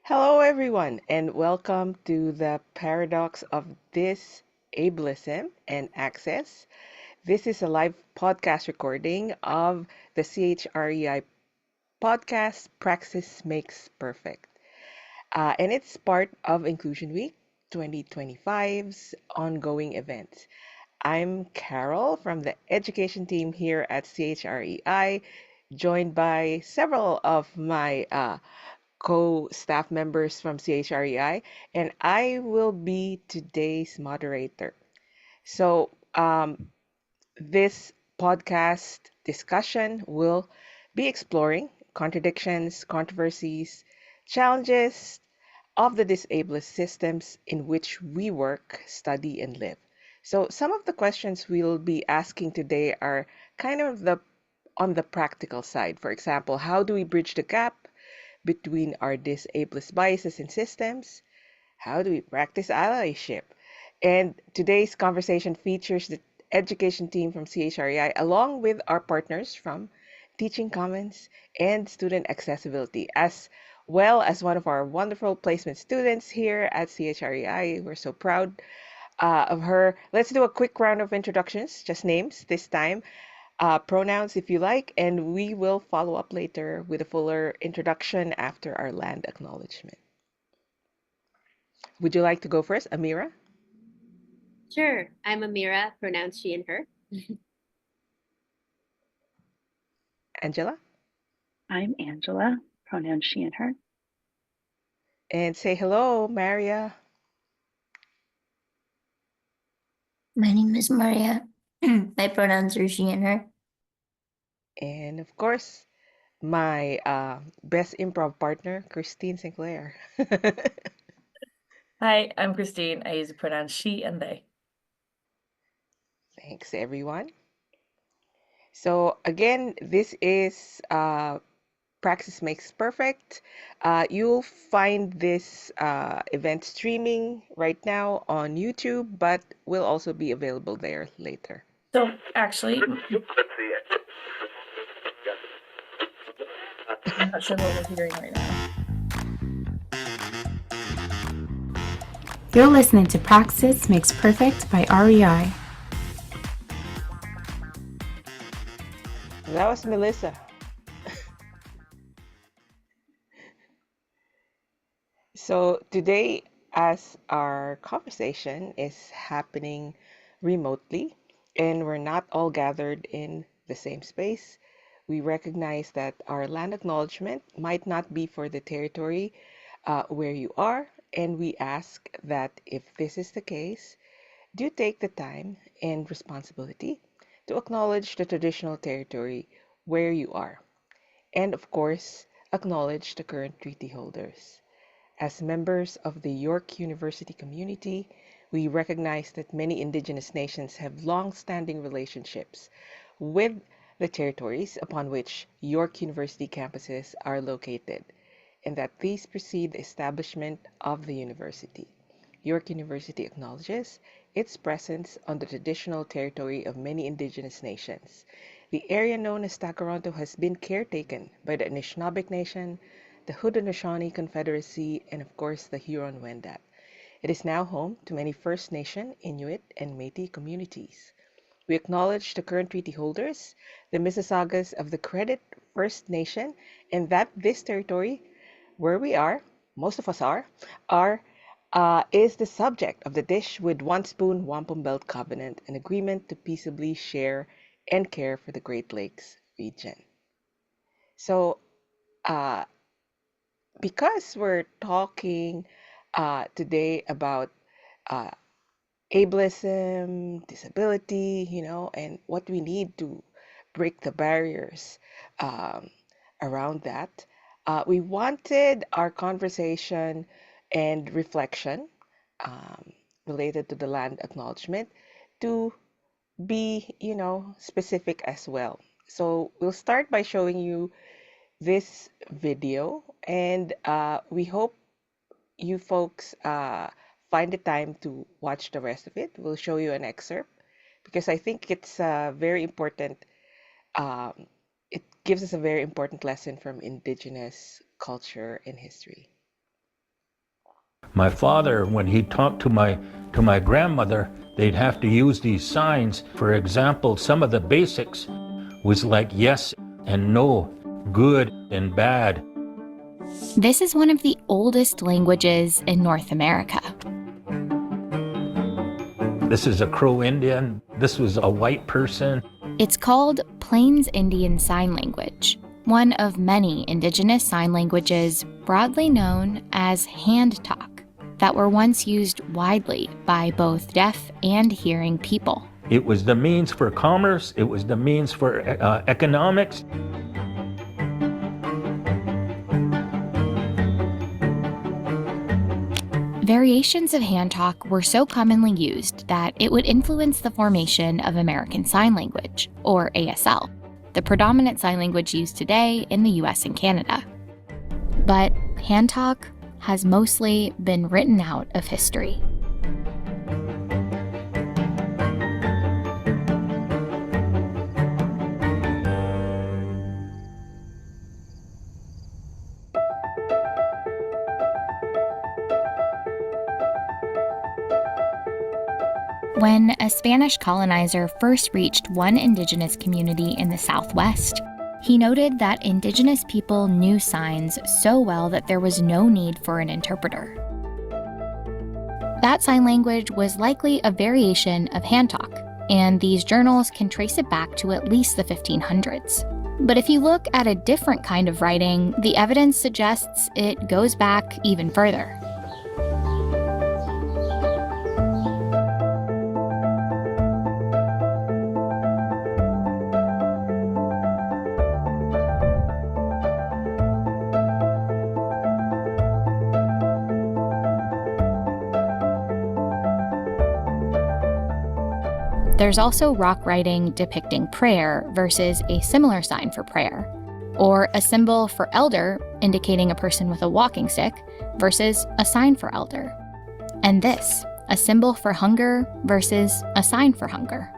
Hello, everyone, and welcome to the paradox of this ableism and access. This is a live podcast recording of the CHREI podcast Praxis Makes Perfect. And it's part of Inclusion Week 2025's ongoing event. I'm Carol from the education team here at CHREI, joined by several of my co-staff members from CHREI, and I will be today's moderator. So, this podcast discussion will be exploring contradictions, controversies, challenges of the disabled systems in which we work, study, and live. So, some of the questions we'll be asking today are kind of the on the practical side. For example, how do we bridge the gap between our disabled biases and systems? How do we practice allyship? And today's conversation features the education team from CHREI along with our partners from Teaching Commons and Student Accessibility, as well as one of our wonderful placement students here at CHREI. We're so proud of her. Let's do a quick round of introductions, just names this time, pronouns if you like, and we will follow up later with a fuller introduction after our land acknowledgement. Would you like to go first, Amira? Sure. I'm Amira, pronouns she and her. Angela? I'm Angela, pronouns she and her. And say hello, Maria. My name is Maria. My pronouns are she and her. And of course, my best improv partner, Christine Sinclair. Hi, I'm Christine. I use the pronouns she and they. Thanks, everyone. So, again, this is Praxis Makes Perfect. You'll find this event streaming right now on YouTube, but will also be available there later. So actually, I'm not sure what we're hearing right now. You're listening to Praxis Makes Perfect by REI. That was Melissa. So today, as our conversation is happening remotely and we're not all gathered in the same space, we recognize that our land acknowledgement might not be for the territory where you are, and we ask that if this is the case, do take the time and responsibility to acknowledge the traditional territory where you are, and of course, acknowledge the current treaty holders. As members of the York University community, we recognize that many Indigenous nations have long-standing relationships with the territories upon which York University campuses are located, and that these precede the establishment of the university. York University acknowledges its presence on the traditional territory of many Indigenous nations. The area known as Takaronto has been caretaken by the Anishinaabeg Nation, the Haudenosaunee Confederacy, and of course the Huron-Wendat. It is now home to many First Nation, Inuit, and Métis communities. We acknowledge the current treaty holders, the Mississaugas of the Credit First Nation, and that this territory, where we are, most of us are is the subject of the Dish with One Spoon Wampum Belt Covenant, an agreement to peaceably share and care for the Great Lakes region. So, uh, because we're talking today about uh, ableism, disability, and what we need to break the barriers um, around that, we wanted our conversation and reflection um, related to the land acknowledgement to be, specific as well. So we'll start by showing you this video, and we hope you folks find the time to watch the rest of it. We'll show you an excerpt because I think it's very important. Um, it gives us a very important lesson from Indigenous culture and history. My father, when he talked to my grandmother, they'd have to use these signs. For example, some of the basics was like yes and no, good and bad. This is one of the oldest languages in North America. This is a Crow Indian. This was a white person. It's called Plains Indian Sign Language, one of many indigenous sign languages broadly known as hand talk that were once used widely by both deaf and hearing people. It was the means for commerce. It was the means for economics. Variations of hand talk were so commonly used that it would influence the formation of American Sign Language, or ASL, the predominant sign language used today in the US and Canada. But hand talk has mostly been written out of history. When a Spanish colonizer first reached one indigenous community in the Southwest, he noted that indigenous people knew signs so well that there was no need for an interpreter. That sign language was likely a variation of hand talk, and these journals can trace it back to at least the 1500s. But if you look at a different kind of writing, the evidence suggests it goes back even further. There's also rock writing depicting prayer versus a similar sign for prayer, or a symbol for elder indicating a person with a walking stick versus a sign for elder. And this, a symbol for hunger versus a sign for hunger.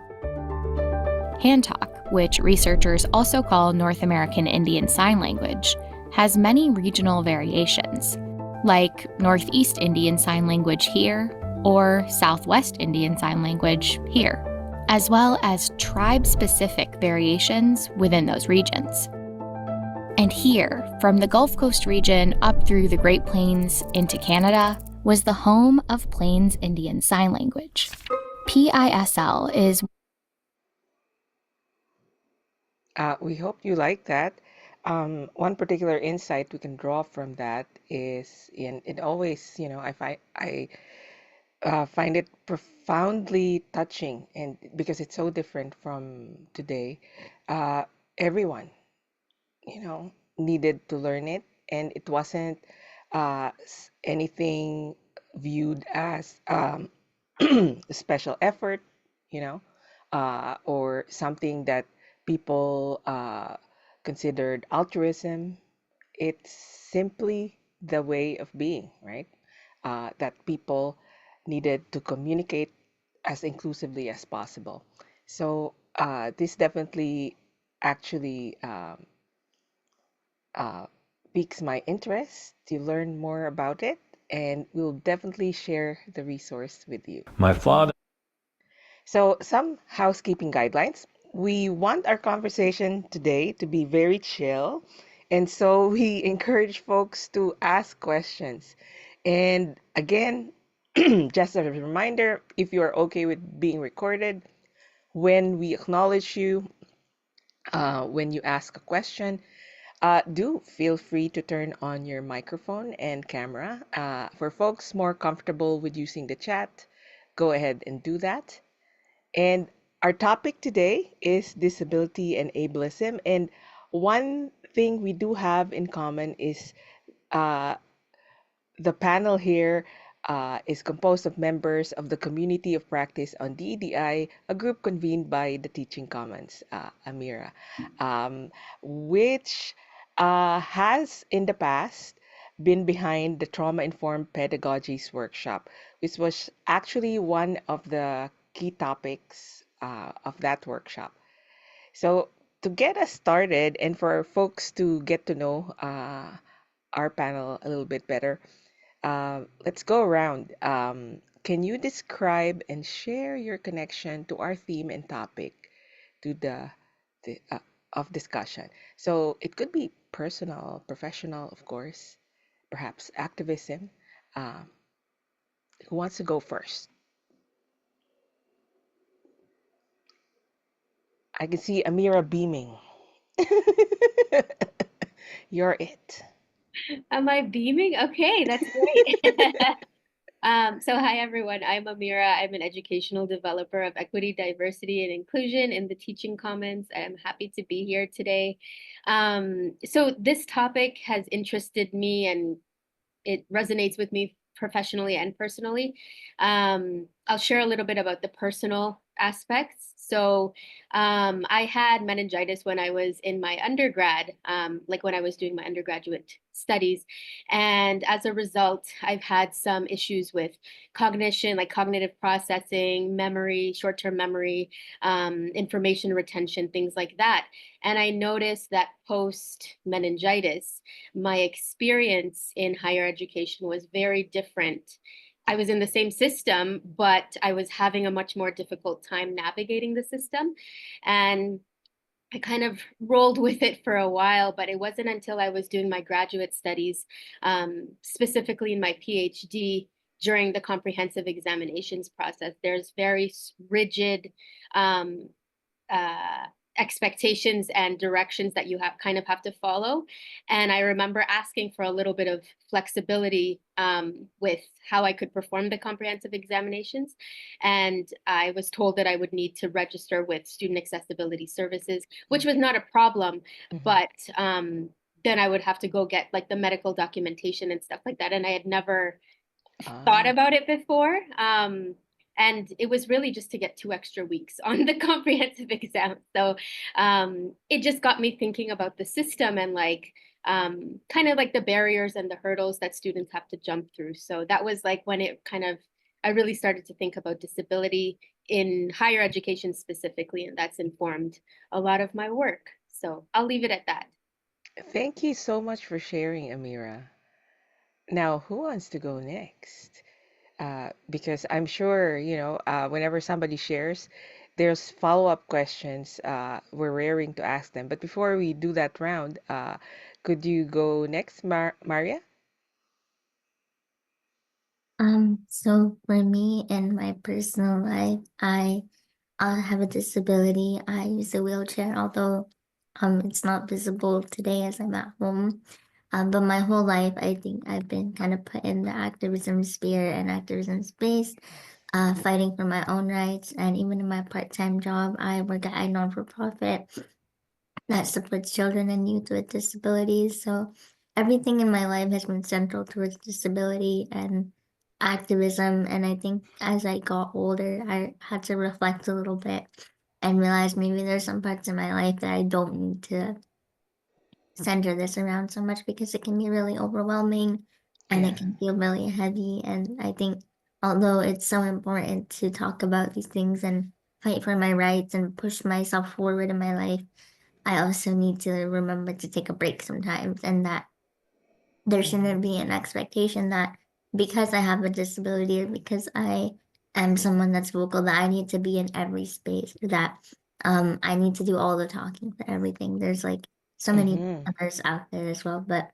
Hand talk, which researchers also call North American Indian Sign Language, has many regional variations, like Northeast Indian Sign Language here, or Southwest Indian Sign Language here, as well as tribe-specific variations within those regions. And here, from the Gulf Coast region up through the Great Plains into Canada, was the home of Plains Indian Sign Language. PISL is... We hope you like that. One particular insight we can draw from that is, in it always, I find it profoundly touching, and because it's so different from today, everyone, needed to learn it, and it wasn't anything viewed as special effort, you know, or something that people considered altruism. It's simply the way of being, right? That people needed to communicate as inclusively as possible. So this definitely actually piques my interest to learn more about it, and we'll definitely share the resource with you. My father. So, some housekeeping guidelines. We want our conversation today to be very chill, and so we encourage folks to ask questions. And again, just a reminder, if you are okay with being recorded, when we acknowledge you, when you ask a question, do feel free to turn on your microphone and camera. For folks more comfortable with using the chat, go ahead and do that. And our topic today is disability and ableism. And one thing we do have in common is uh, the panel here is composed of members of the Community of Practice on DEDI, a group convened by the Teaching Commons, Amira, which has in the past been behind the Trauma-Informed Pedagogies Workshop, which was actually one of the key topics of that workshop. So to get us started and for folks to get to know our panel a little bit better, Let's go around. Can you describe and share your connection to our theme and topic to the of discussion? So it could be personal, professional, of course, perhaps activism. Uh, who wants to go first? I can see Amira beaming. You're it. Am I beaming? Okay, that's great. So hi everyone, I'm Amira. I'm an educational developer of equity, diversity, and inclusion in the Teaching Commons. I'm happy to be here today. So this topic has interested me and it resonates with me professionally and personally. I'll share a little bit about the personal aspects. So I had meningitis when I was in my undergrad, like when I was doing my undergraduate studies. And as a result, I've had some issues with cognition, like cognitive processing, memory, short-term memory, information retention, things like that. And I noticed that post meningitis, my experience in higher education was very different. I was in the same system, but I was having a much more difficult time navigating the system. And I kind of rolled with it for a while, but it wasn't until I was doing my graduate studies, specifically in my PhD, during the comprehensive examinations process. There's very rigid um, uh, expectations and directions that you have kind of have to follow. And I remember asking for a little bit of flexibility with how I could perform the comprehensive examinations. And I was told that I would need to register with Student Accessibility Services, which was not a problem, but then I would have to go get like the medical documentation and stuff like that. And I had never thought about it before. And it was really just to get 2 extra weeks on the comprehensive exam. So it just got me thinking about the system and like kind of like the barriers and the hurdles that students have to jump through. So that was like when it kind of, I really started to think about disability in higher education specifically, and that's informed a lot of my work. So I'll leave it at that. Thank you so much for sharing, Amira. Now, who wants to go next? Because I'm sure, whenever somebody shares, there's follow-up questions we're raring to ask them. But before we do that round, could you go next, Maria? So for me in my personal life, I have a disability. I use a wheelchair, although it's not visible today as I'm at home. But my whole life, I think I've been kind of put in the activism sphere and activism space, fighting for my own rights. And even in my part-time job, I work at a non-for-profit that supports children and youth with disabilities. So everything in my life has been central towards disability and activism. And I think as I got older, I had to reflect a little bit and realize maybe there's some parts in my life that I don't need to center this around so much because it can be really overwhelming and Yeah. it can feel really heavy. And I think although it's so important to talk about these things and fight for my rights and push myself forward in my life, I also need to remember to take a break sometimes, and that there shouldn't be an expectation that because I have a disability or because I am someone that's vocal that I need to be in every space, or that I need to do all the talking for everything. There's like so many others out there as well. But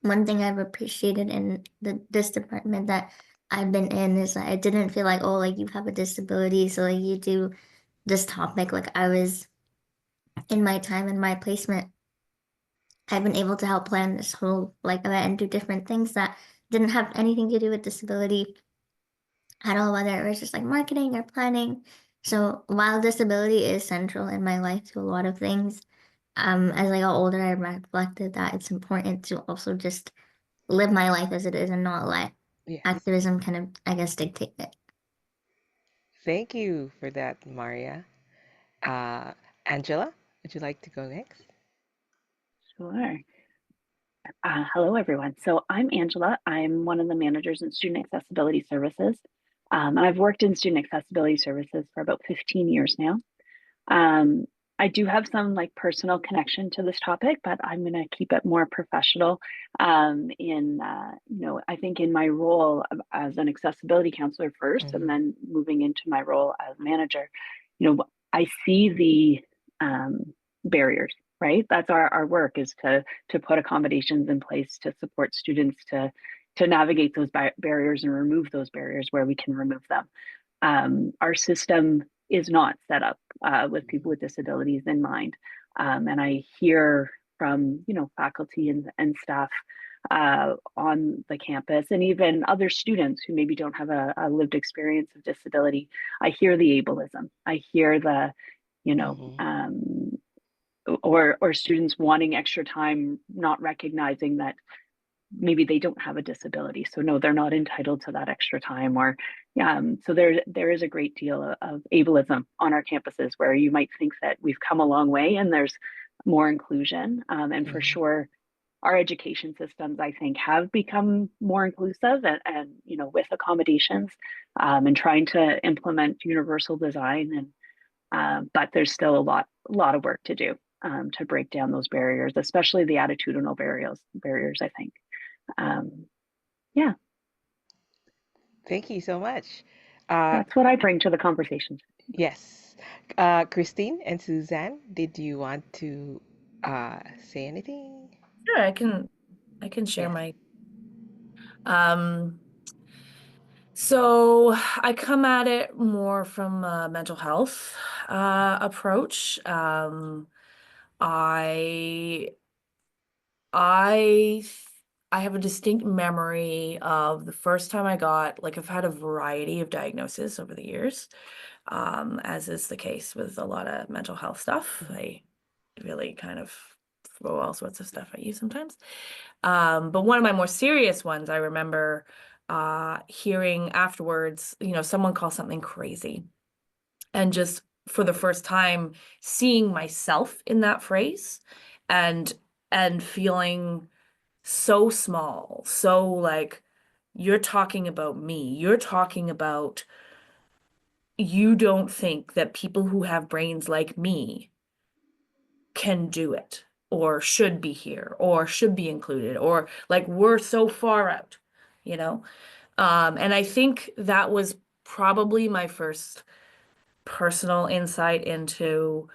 one thing I've appreciated in this department that I've been in is that I didn't feel like, oh, like you have a disability, so like you do this topic. Like I was in my time in my placement, I've been able to help plan this whole like event and do different things that didn't have anything to do with disability at all, whether it was just like marketing or planning. So while disability is central in my life to a lot of things, as I got older, I reflected that it's important to also just live my life as it is and not let Yes. activism kind of, I guess, dictate it. Thank you for that, Maria. Uh, Angela, would you like to go next? Sure. Hello, everyone. So I'm Angela. I'm one of the managers in Student Accessibility Services. And I've worked in Student Accessibility Services for about 15 years now. I do have some like personal connection to this topic, but I'm going to keep it more professional. I think in my role as an accessibility counselor first, and then moving into my role as manager, I see the barriers. Right, that's our work, is to put accommodations in place to support students to navigate those barriers and remove those barriers where we can remove them. Our system is not set up with people with disabilities in mind. And I hear from faculty and staff on the campus, and even other students who maybe don't have a lived experience of disability. I hear the ableism. I hear the or students wanting extra time, not recognizing that maybe they don't have a disability, so no, they're not entitled to that extra time. Or so there is a great deal of ableism on our campuses, where you might think that we've come a long way and there's more inclusion, and for sure our education systems, I think, have become more inclusive, and with accommodations, and trying to implement universal design, and but there's still a lot of work to do, to break down those barriers, especially the attitudinal barriers, I think. Yeah, Thank you so much. that's what I bring to the conversation. Yes. Christine and Suzanne, did you want to say anything? Sure, I can share Yes. my so I come at it more from a mental health approach. I I I have a distinct memory of the first time I got, like, I've had a variety of diagnoses over the years, as is the case with a lot of mental health stuff. I really kind of throw all sorts of stuff at you sometimes. But one of my more serious ones, I remember hearing afterwards, someone call something crazy, and just for the first time seeing myself in that phrase, and feeling so small, so like, you're talking about me. You're talking about, you don't think that people who have brains like me can do it, or should be here, or should be included, or like, we're so far out, you know? And I think that was probably my first personal insight into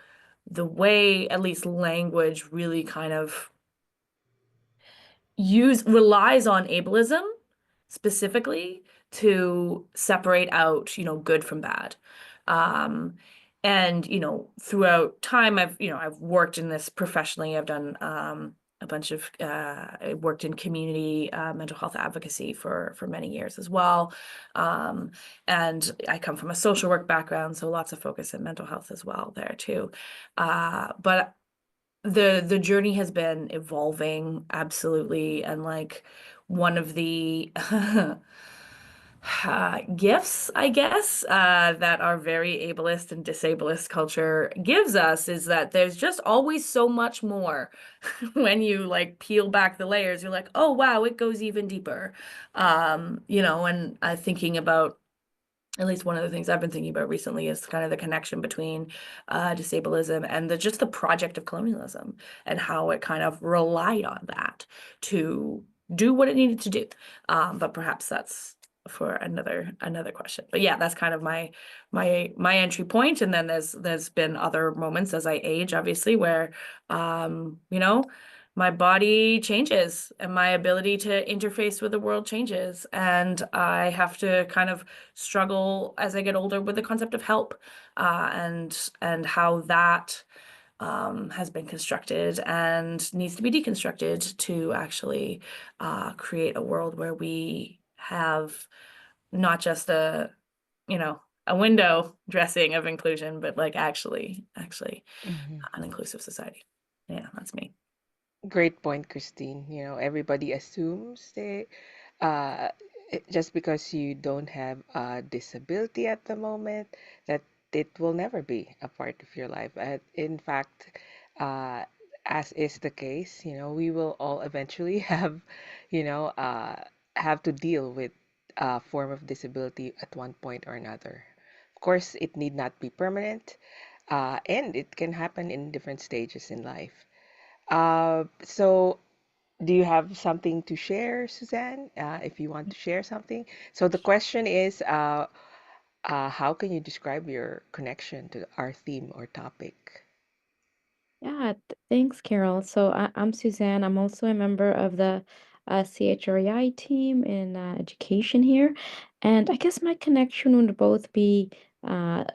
the way, at least language really kind of relies on ableism specifically to separate out, good from bad. And, throughout time, I've worked in this professionally. I've done a bunch of, I worked in community mental health advocacy for many years as well. And I come from a social work background, so lots of focus in mental health as well there too. But the journey has been evolving, absolutely, and like, one of the gifts, I guess, that our very ableist and disableist culture gives us is that there's just always so much more. When you like peel back the layers, you're like, oh wow, it goes even deeper. And thinking about, at least one of the things I've been thinking about recently, is kind of the connection between disableism and just the project of colonialism, and how it kind of relied on that to do what it needed to do. But perhaps that's for another question. But yeah, that's kind of my entry point. And then there's been other moments as I age, obviously, where my body changes and my ability to interface with the world changes, and I have to kind of struggle as I get older with the concept of help, and how that has been constructed and needs to be deconstructed to actually create a world where we have not just a window dressing of inclusion, but like actually an inclusive society. Yeah, that's me. Great point, Christine. Everybody assumes uh, just because you don't have a disability at the moment, that it will never be a part of your life. In fact, uh, as is the case, we will all eventually have to deal with a form of disability at one point or another. Of course, it need not be permanent. and it can happen in different stages in life. So do you have something to share, Suzanne? If you want to share something. So the question is, how can you describe your connection to our theme or topic? Yeah, thanks, Carol. So I'm Suzanne. I'm also a member of the CHREI team in education here. And I guess my connection would both be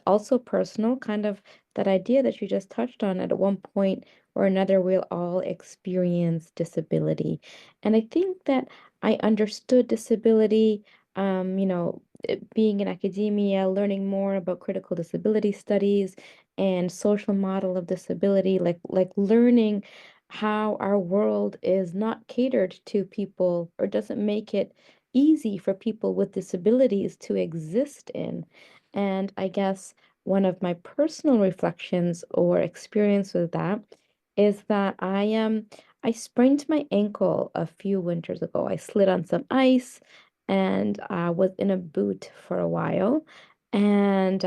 also personal, kind of that idea that you just touched on at one point or another, we'll all experience disability. And I think that I understood disability, being in academia, learning more about critical disability studies and social model of disability, like learning how our world is not catered to people or doesn't make it easy for people with disabilities to exist in. And I guess one of my personal reflections or experience with that is that I sprained my ankle a few winters ago. I slid on some ice and was in a boot for a while. And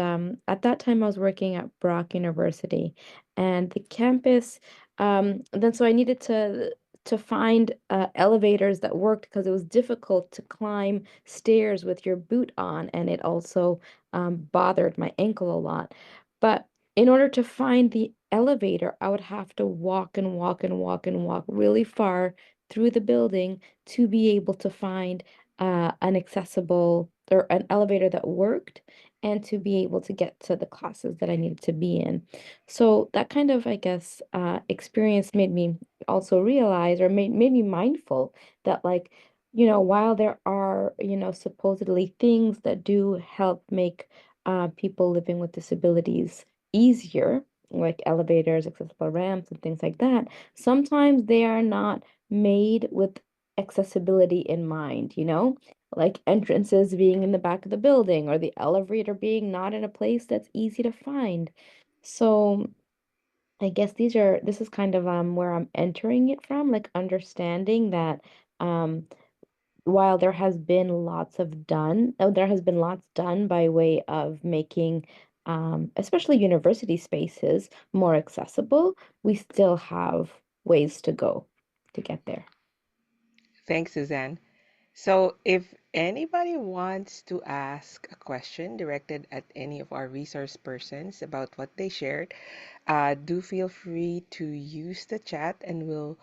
at that time, I was working at Brock University, and the campus. Then so I needed to find elevators that worked because it was difficult to climb stairs with your boot on, and it also bothered my ankle a lot. But in order to find the elevator, I would have to walk and walk and walk and walk really far through the building to be able to find an accessible or an elevator that worked and to be able to get to the classes that I needed to be in. So that kind of, I guess, experience made me also realize or made me mindful that, like, while there are, supposedly things that do help make people living with disabilities easier, like elevators, accessible ramps, and things like that, sometimes they are not made with accessibility in mind, like entrances being in the back of the building or the elevator being not in a place that's easy to find. So I guess this is kind of where I'm entering it from, like understanding that um while there has been lots done by way of making especially university spaces more accessible, we still have ways to go to get there. Thanks, Suzanne. So, if anybody wants to ask a question directed at any of our resource persons about what they shared, do feel free to use the chat and we'll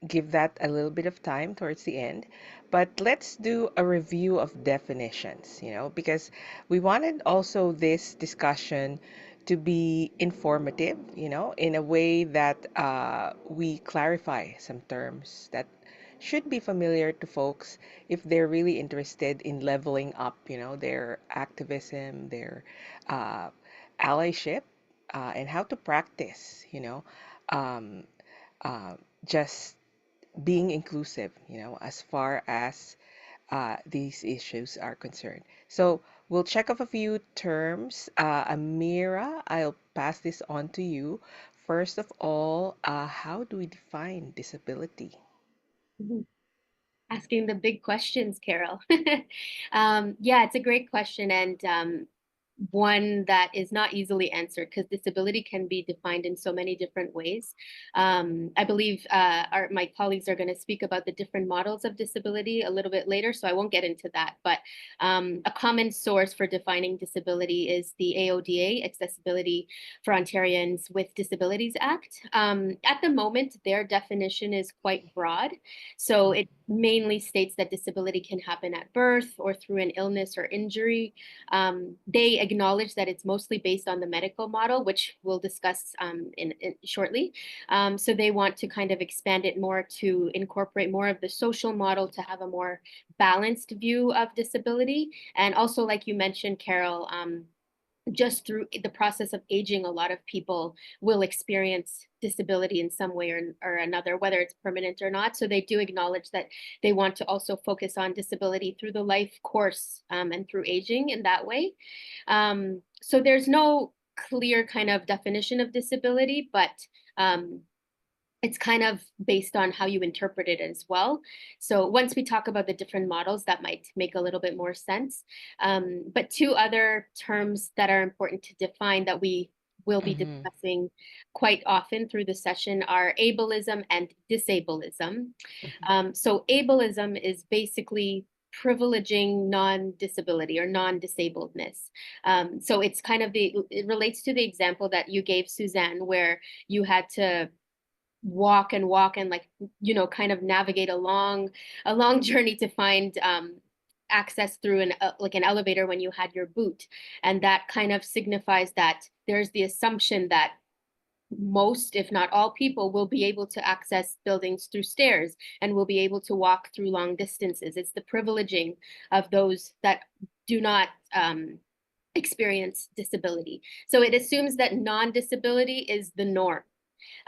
give that a little bit of time towards the end. But let's do a review of definitions, because we wanted also this discussion to be informative, in a way that we clarify some terms that should be familiar to folks if they're really interested in leveling up, their activism, their uh, allyship, and how to practice, um, uh, just being inclusive, as far as these issues are concerned. So we'll check off a few terms. Amira, I'll pass this on to you. First of all, how do we define disability? Mhm. Asking the big questions, Carol. Yeah, it's a great question. And one that is not easily answered because disability can be defined in so many different ways. I believe my colleagues are going to speak about the different models of disability a little bit later, so I won't get into that. But a common source for defining disability is the AODA, Accessibility for Ontarians with Disabilities Act. At the moment, their definition is quite broad. So it mainly states that disability can happen at birth or through an illness or injury. They acknowledge that it's mostly based on the medical model, which we'll discuss in shortly. So they want to kind of expand it more to incorporate more of the social model to have a more balanced view of disability. And also, like you mentioned, Carol, just through the process of aging, a lot of people will experience disability in some way or another, whether it's permanent or not. So they do acknowledge that they want to also focus on disability through the life course and through aging in that way. So there's no clear kind of definition of disability, but um, it's kind of based on how you interpret it as well. So once we talk about the different models, that might make a little bit more sense. But two other terms that are important to define that we we'll be Mm-hmm. discussing quite often through the session are ableism and disableism. So ableism is basically privileging non-disability or non-disabledness. So it's kind of it relates to the example that you gave, Suzanne, where you had to walk and walk and like, kind of navigate a long journey to find access through like an elevator when you had your boot. And that kind of signifies that there's the assumption that most, if not all people, will be able to access buildings through stairs and will be able to walk through long distances. It's the privileging of those that do not experience disability. So it assumes that non-disability is the norm.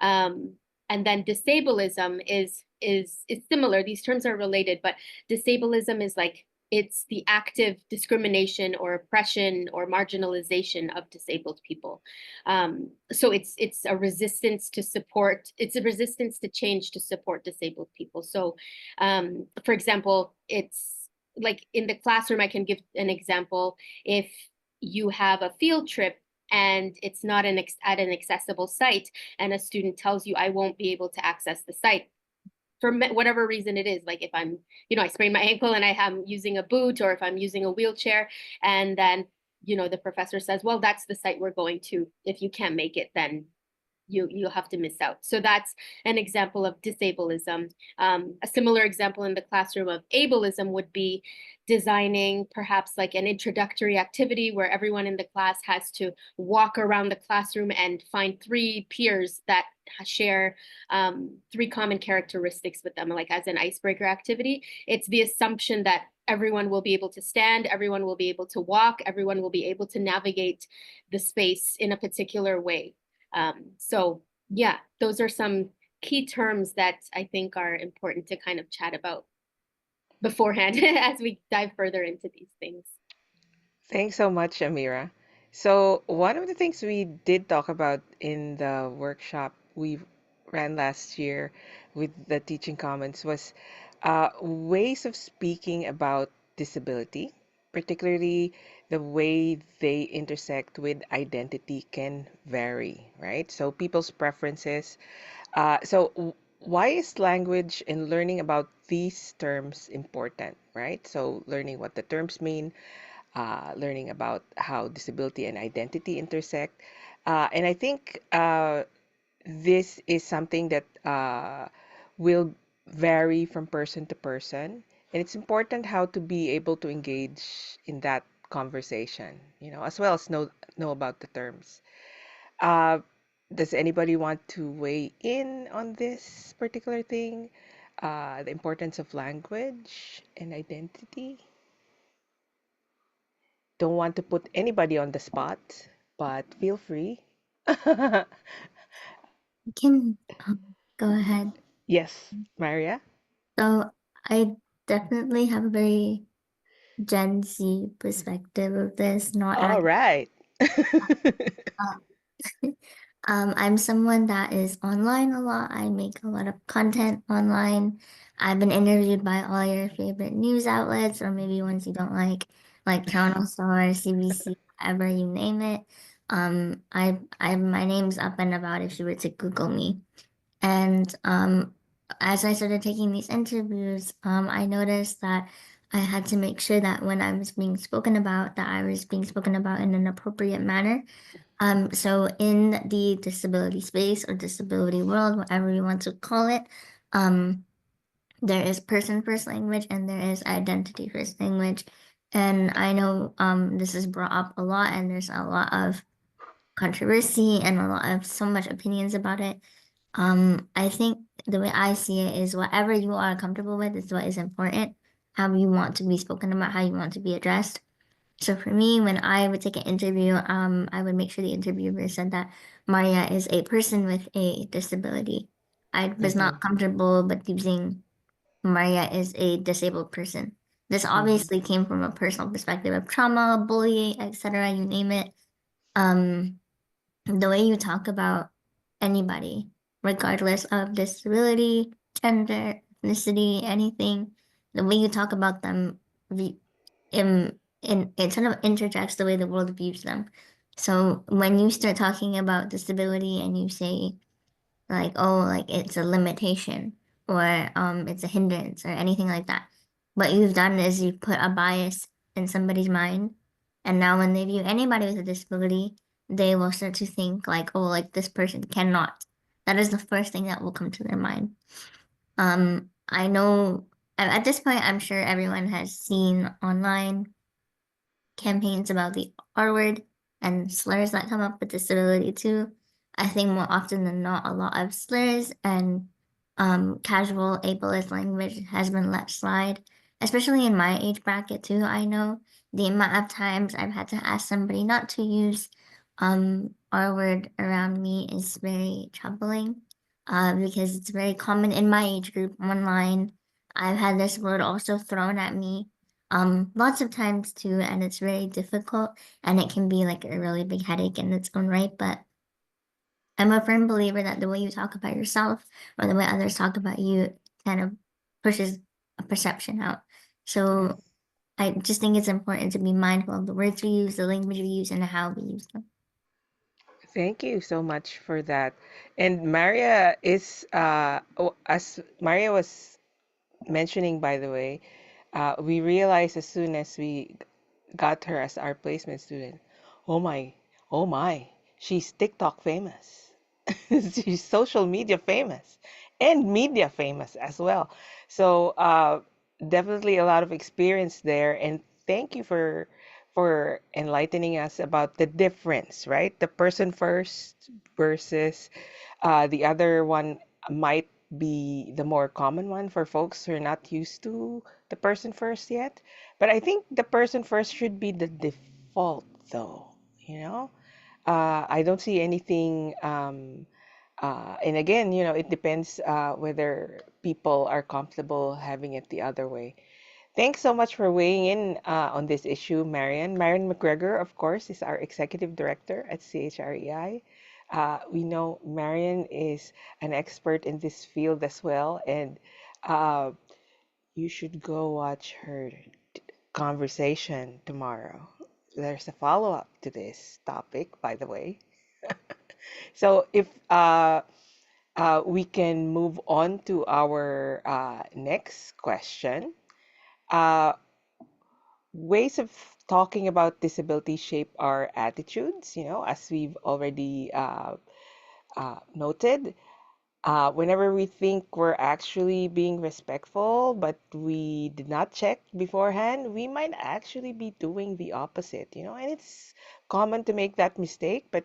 Um, and then disableism is similar. These terms are related, but disableism is like it's the active discrimination or oppression or marginalization of disabled people. So it's a resistance to support. It's a resistance to change to support disabled people. So, for example, it's like in the classroom. I can give an example. If you have a field trip and it's not at an accessible site, and a student tells you, I won't be able to access the site for whatever reason it is, like if I'm, I sprain my ankle and I'm using a boot, or if I'm using a wheelchair, and then, the professor says, well, that's the site we're going to. If you can't make it, then you'll have to miss out. So that's an example of disableism. A similar example in the classroom of ableism would be designing perhaps like an introductory activity where everyone in the class has to walk around the classroom and find 3 peers that share 3 common characteristics with them, like as an icebreaker activity. It's the assumption that everyone will be able to stand, everyone will be able to walk, everyone will be able to navigate the space in a particular way. So yeah, those are some key terms that I think are important to kind of chat about beforehand as we dive further into these things. Thanks so much, Amira. So, one of the things we did talk about in the workshop we ran last year with the Teaching Commons was ways of speaking about disability, particularly the way they intersect with identity can vary, right? So, people's preferences. Why is language and learning about these terms important, right? So, learning what the terms mean, learning about how disability and identity intersect. And I think this is something that will vary from person to person. And it's important how to be able to engage in that conversation, as well as know about the terms. Uh, does anybody want to weigh in on this particular thing? The importance of language and identity? Don't want to put anybody on the spot, but feel free. You can go ahead. Yes, Maria? So I definitely have a very Gen Z perspective of this, not as All right. I'm someone that is online a lot. I make a lot of content online. I've been interviewed by all your favorite news outlets, or maybe ones you don't like Channel Star, CBC, whatever you name it. My name's up and about if you were to Google me. And as I started taking these interviews, I noticed that I had to make sure that when I was being spoken about, that I was being spoken about in an appropriate manner. So in the disability space or disability world, whatever you want to call it, um, there is person first language and there is identity first language. And I know this is brought up a lot and there's a lot of controversy and a lot of so much opinions about it. I think the way I see it is whatever you are comfortable with is what is important, how you want to be spoken about, how you want to be addressed. So for me, when I would take an interview, I would make sure the interviewer said that Maria is a person with a disability. I was Mm-hmm. not comfortable with using Maria is a disabled person. This Mm-hmm. obviously came from a personal perspective of trauma, bullying, etc., you name it. Um, the way you talk about anybody, regardless of disability, gender, ethnicity, anything, the way you talk about them in it sort of interjects the way the world views them. So when you start talking about disability and you say like, oh, like it's a limitation or it's a hindrance or anything like that, what you've done is you put a bias in somebody's mind, and now when they view anybody with a disability, they will start to think like, oh, like this person cannot. That is the first thing that will come to their mind. I know at this point, I'm sure everyone has seen online campaigns about the R word and slurs that come up with disability too. I think more often than not, a lot of slurs and casual ableist language has been let slide, especially in my age bracket too. I know the amount of times I've had to ask somebody not to use R word around me is very troubling, because it's very common in my age group online. I've had this word also thrown at me lots of times too, and it's very difficult, and it can be like a really big headache in its own right. But I'm a firm believer that the way you talk about yourself or the way others talk about you kind of pushes a perception out. So I just think it's important to be mindful of the words we use, the language we use, and how we use them. Thank you so much for that. And Maria is, as Maria was mentioning, by the way, we realized as soon as we got her as our placement student, oh my, oh my, she's TikTok famous. She's social media famous and media famous as well. So definitely a lot of experience there. And thank you for enlightening us about the difference, right? The person first versus the other one might be the more common one for folks who are not used to the person first yet. But I think the person first should be the default, though, you know? I don't see anything. And again, it depends whether people are comfortable having it the other way. Thanks so much for weighing in on this issue, Marion. Marion McGregor, of course, is our executive director at CHREI. We know Marion is an expert in this field as well, and uh, you should go watch her conversation tomorrow. There's a follow-up to this topic, by the way. So if we can move on to our next question. Uh, Ways of talking about disability shape our attitudes, as we've already noted. Whenever we think we're actually being respectful, but we did not check beforehand, we might actually be doing the opposite. And it's common to make that mistake, but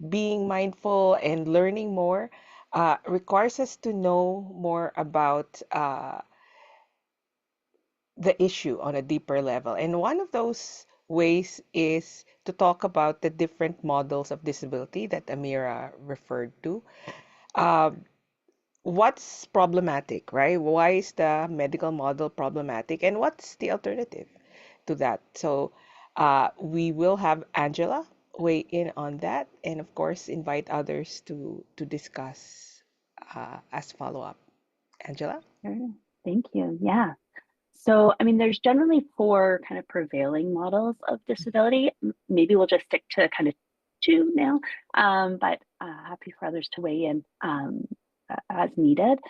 being mindful and learning more requires us to know more about the issue on a deeper level. And one of those ways is to talk about the different models of disability that Amira referred to. What's problematic, right? Why is the medical model problematic? And what's the alternative to that? So we will have Angela weigh in on that, and of course, invite others to discuss as follow-up. Angela? Sure. Thank you. Yeah. So, I mean, there's generally four kind of prevailing models of disability. Maybe we'll just stick to kind of two now, but happy for others to weigh in as needed.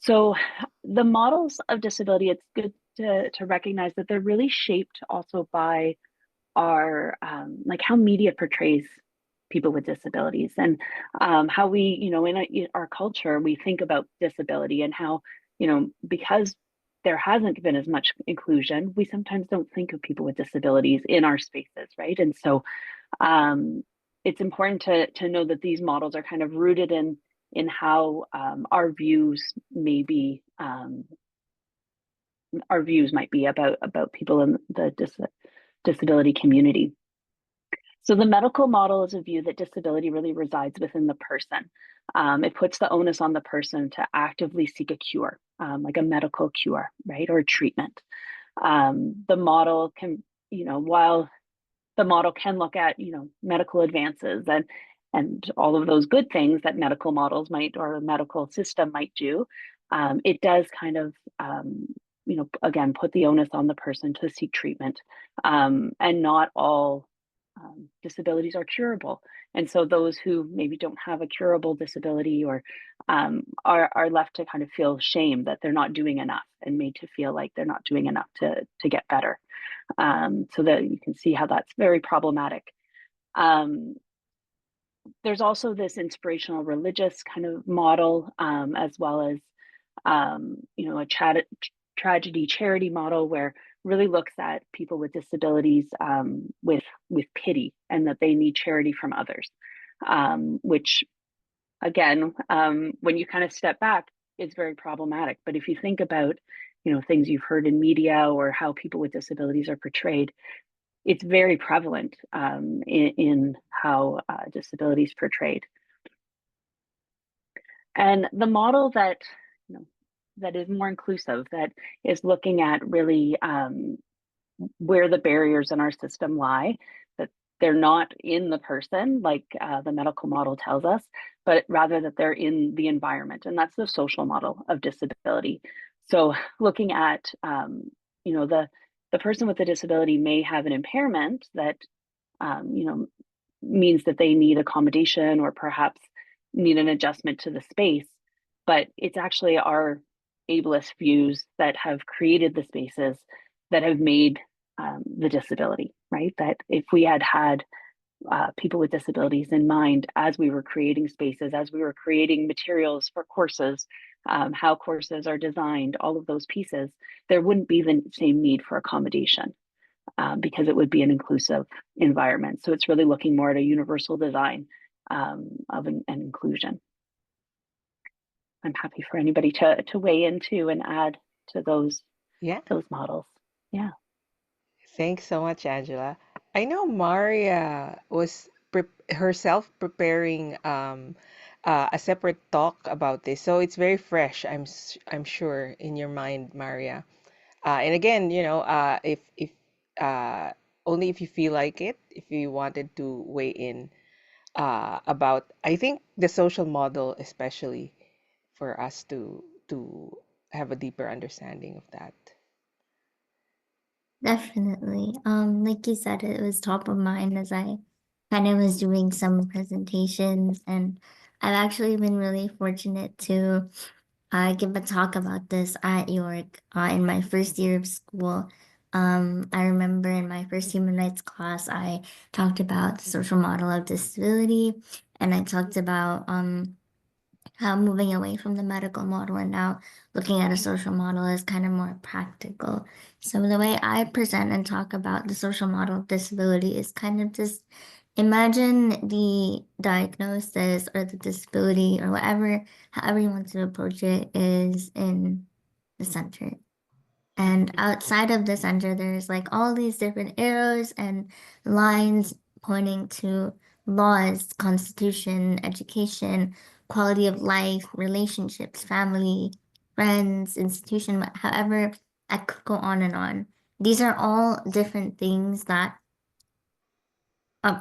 So, the models of disability, it's good to recognize that they're really shaped also by our like how media portrays people with disabilities, and how we, in our culture, we think about disability, and how, because there hasn't been as much inclusion, we sometimes don't think of people with disabilities in our spaces, right? And so it's important to know that these models are kind of rooted in how our views may be, might be about people in the disability community. So the medical model is a view that disability really resides within the person. It puts the onus on the person to actively seek a cure, like a medical cure, right, or treatment. The model can, while the model can look at, medical advances and all of those good things that medical models might, or a medical system might do, it does kind of, again, put the onus on the person to seek treatment. And not all disabilities are curable. And so those who maybe don't have a curable disability or are left to kind of feel shame that they're not doing enough and made to feel like they're not doing enough to get better. So that you can see how that's very problematic. There's also this inspirational religious kind of model, as well as you know, a tragedy charity model where really looks at people with disabilities with pity and that they need charity from others, which again, when you kind of step back, it's very problematic. But if you think about, you know, things you've heard in media or how people with disabilities are portrayed, it's very prevalent in how disability is portrayed. And the model that, you know, that is more inclusive, that is looking at really where the barriers in our system lie, that they're not in the person, like the medical model tells us, but rather that they're in the environment. And that's the social model of disability. So looking at, you know, the person with a disability may have an impairment that, you know, means that they need accommodation or perhaps need an adjustment to the space, but it's actually our ableist views that have created the spaces that have made the disability, right? That if we had had people with disabilities in mind as we were creating spaces, as we were creating materials for courses, how courses are designed, all of those pieces, there wouldn't be the same need for accommodation. Because it would be an inclusive environment. So it's really looking more at a universal design of an inclusion. I'm happy for anybody to weigh into and add to those models. Yeah. Thanks so much, Angela. I know Maria was herself preparing a separate talk about this, so it's very fresh. I'm sure in your mind, Maria. And again, you know, if uh, only if you feel like it, if you wanted to weigh in about, I think the social model, especially for us to have a deeper understanding of that. Definitely. Like you said, it was top of mind as I kind of was doing some presentations, and I've actually been really fortunate to give a talk about this at York in my first year of school. I remember in my first human rights class, I talked about the social model of disability, and I talked about how moving away from the medical model and now looking at a social model is kind of more practical. So the way I present and talk about the social model of disability is kind of just imagine the diagnosis or the disability or whatever, however you want to approach it, is in the center. And outside of the center, there's like all these different arrows and lines pointing to laws, constitution, education, quality of life, relationships, family, friends, institution, however, I could go on and on. These are all different things that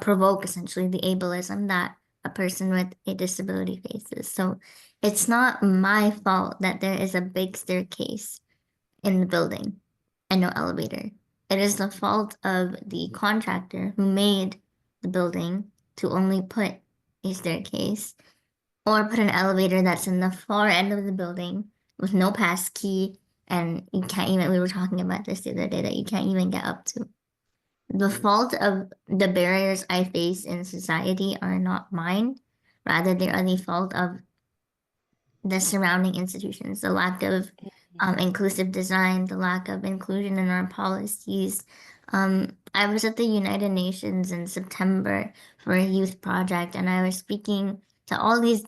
provoke essentially the ableism that a person with a disability faces. So it's not my fault that there is a big staircase in the building and no elevator. It is the fault of the contractor who made the building to only put a staircase or put an elevator that's in the far end of the building with no pass key, and you can't even, we were talking about this the other day, that you can't even get up to. The fault of the barriers I face in society are not mine. Rather, they are the fault of the surrounding institutions, the lack of inclusive design, the lack of inclusion in our policies. I was at the United Nations in September for a youth project, and I was speaking to all these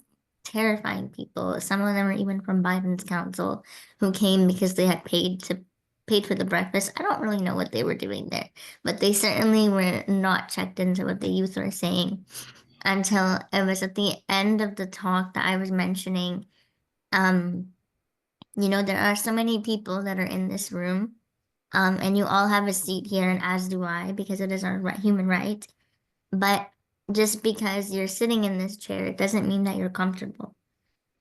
terrifying people. Some of them were even from Biden's council who came because they had paid for the breakfast. I don't really know what they were doing there, but they certainly were not checked into what the youth were saying until it was at the end of the talk that I was mentioning um, there are so many people that are in this room, and you all have a seat here, and as do I, because it is our human right. But just because you're sitting in this chair, it doesn't mean that you're comfortable.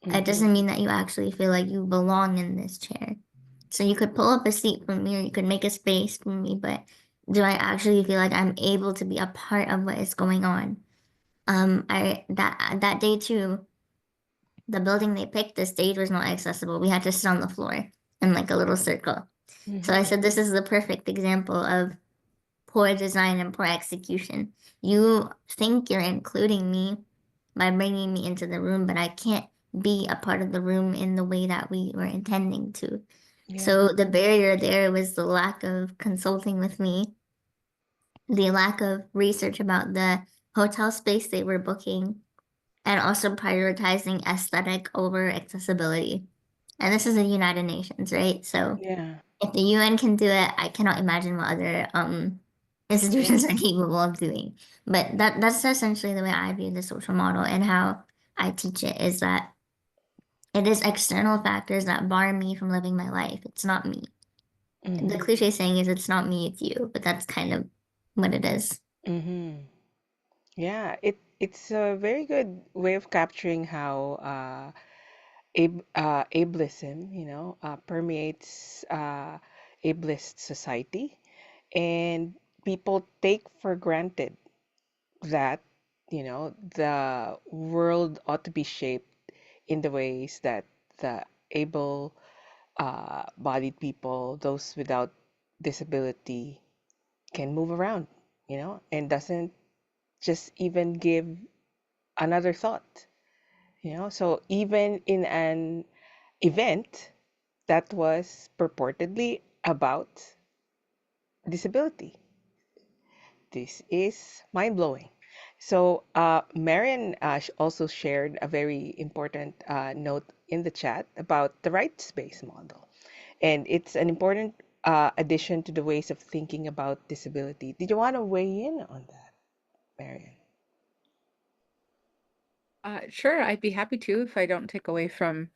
It doesn't mean that you actually feel like you belong in this chair. So you could pull up a seat for me, or you could make a space for me, but do I actually feel like I'm able to be a part of what is going on? That day too, the building they picked, the stage was not accessible. We had to sit on the floor in like a little circle. So I said, this is the perfect example of poor design and poor execution. You think you're including me by bringing me into the room, but I can't be a part of the room in the way that we were intending to. Yeah. So the barrier there was the lack of consulting with me, the lack of research about the hotel space they were booking, and also prioritizing aesthetic over accessibility. And this is the United Nations, right? So Yeah. if the UN can do it, I cannot imagine what other institutions are capable of doing. But that's essentially the way I view the social model and how I teach it, is that it is external factors that bar me from living my life. It's not me. The cliche saying is it's not me, it's you, but that's kind of what it is. Yeah, it's a very good way of capturing how ableism, permeates ableist society, and people take for granted that, the world ought to be shaped in the ways that the able bodied people, those without disability, can move around, and doesn't just even give another thought, So even in an event that was purportedly about disability, this is mind blowing. So, Marian also shared a very important note in the chat about the rights-based model. And it's an important addition to the ways of thinking about disability. Did you want to weigh in on that, Marian? Sure, I'd be happy to. If I don't take away from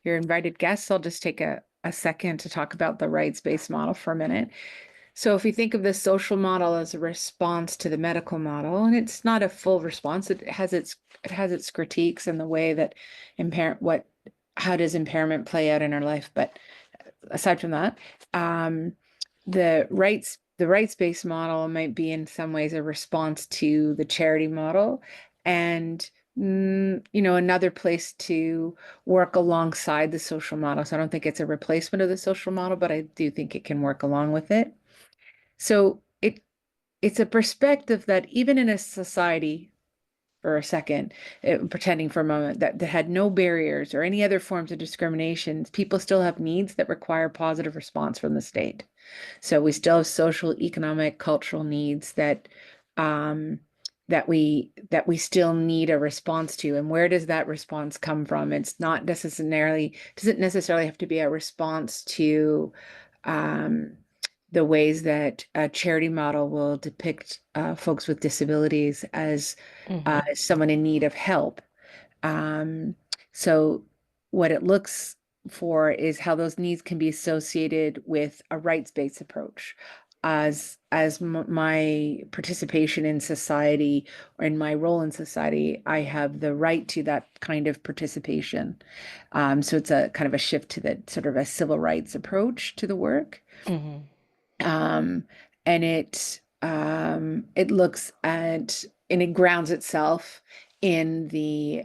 your invited guests, I'll just take a second to talk about the rights-based model for a minute. So if we think of the social model as a response to the medical model, and it's not a full response, it has its critiques and the way that how does impairment play out in our life. But aside from that, the rights-based model might be in some ways a response to the charity model, and another place to work alongside the social model. So I don't think it's a replacement of the social model, but I do think it can work along with it. So it's a perspective that even in a society, for a second, pretending for a moment that had no barriers or any other forms of discrimination, people still have needs that require positive response from the state. So we still have social, economic, cultural needs that we still need a response to. And where does that response come from? It's not necessarily, doesn't necessarily have to be a response to the ways that a charity model will depict folks with disabilities as someone in need of help. So what it looks for is how those needs can be associated with a rights-based approach. As my participation in society or in my role in society, I have the right to that kind of participation. So it's a kind of a shift to the sort of a civil rights approach to the work. And it looks at, and it grounds itself in the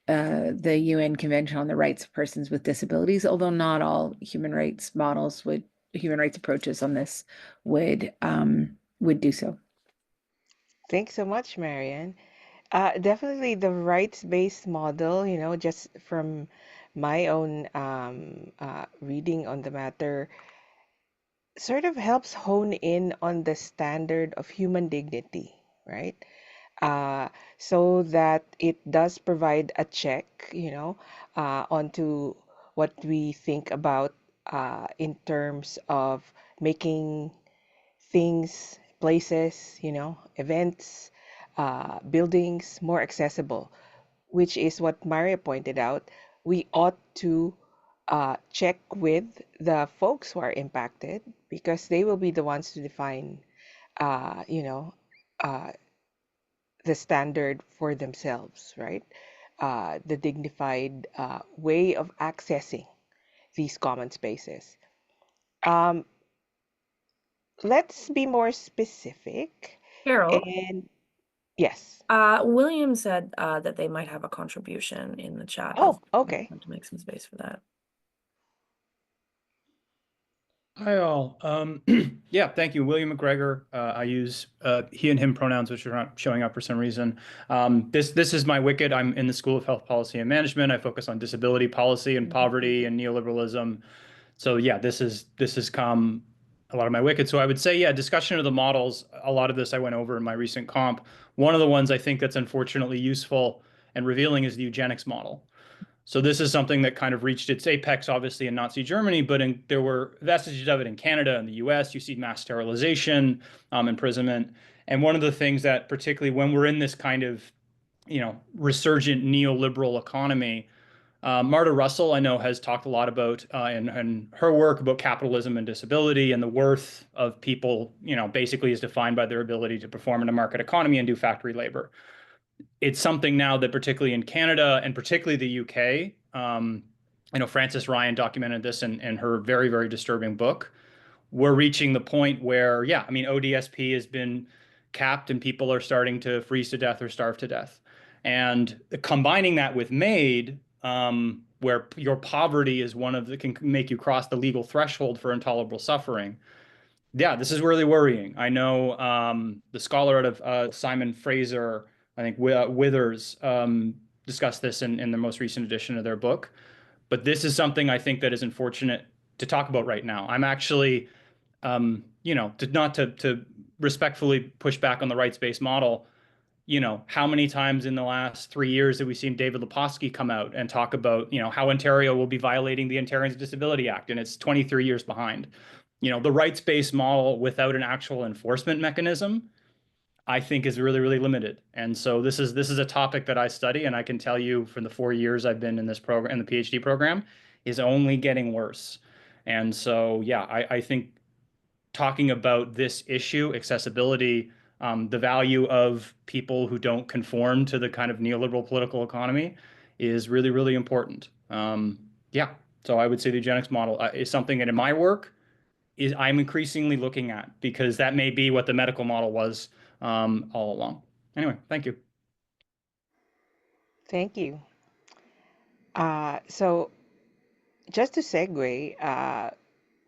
UN Convention on the Rights of Persons with Disabilities, although not all human rights approaches on this would do so. Thanks so much, Marian. Definitely the rights-based model, just from my own reading on the matter, sort of helps hone in on the standard of human dignity, right? So that it does provide a check, onto what we think about in terms of making things, places, events, buildings more accessible, which is what Maria pointed out. We ought to check with the folks who are impacted, because they will be the ones to define, uh, you know, uh, the standard for themselves, right? The dignified way of accessing these common spaces. Um, let's be more specific. Carol, And yes. William said that they might have a contribution in the chat. Oh, okay. Want to make some space for that. Hi all. Yeah, thank you. William McGregor. I use he and him pronouns, which are not showing up for some reason. This is my wicket. I'm in the School of Health Policy and Management. I focus on disability policy and poverty and neoliberalism. So yeah, this has come a lot of my wicket. So I would say, yeah, discussion of the models. A lot of this I went over in my recent comp. One of the ones I think that's unfortunately useful and revealing is the eugenics model. So this is something that kind of reached its apex, obviously, in Nazi Germany, but there were vestiges of it in Canada and the US. You see mass sterilization, imprisonment. And one of the things that, particularly when we're in this kind of, resurgent neoliberal economy, Marta Russell, I know, has talked a lot about in her work about capitalism and disability, and the worth of people, basically is defined by their ability to perform in a market economy and do factory labor. It's something now that particularly in Canada and particularly the UK, I know Frances Ryan documented this in her very, very disturbing book. We're reaching the point where, yeah, I mean, ODSP has been capped and people are starting to freeze to death or starve to death. And combining that with MAID, where your poverty is one of the can make you cross the legal threshold for intolerable suffering. Yeah, this is really worrying. I know the scholar out of Simon Fraser, I think Withers, discussed this in the most recent edition of their book. But this is something I think that is unfortunate to talk about right now. I'm actually, to respectfully push back on the rights-based model. How many times in the last 3 years have we seen David Lepofsky come out and talk about, how Ontario will be violating the Ontarians with Disability Act, and it's 23 years behind. The rights-based model without an actual enforcement mechanism, I think, is really, really limited. And so this is a topic that I study, and I can tell you from the 4 years I've been in this program, in the PhD program, is only getting worse. And so, yeah, I think talking about this issue, accessibility, the value of people who don't conform to the kind of neoliberal political economy is really, really important. Yeah, so I would say the eugenics model is something that in my work I'm increasingly looking at, because that may be what the medical model was all along. Anyway, thank you. Thank you. So just to segue,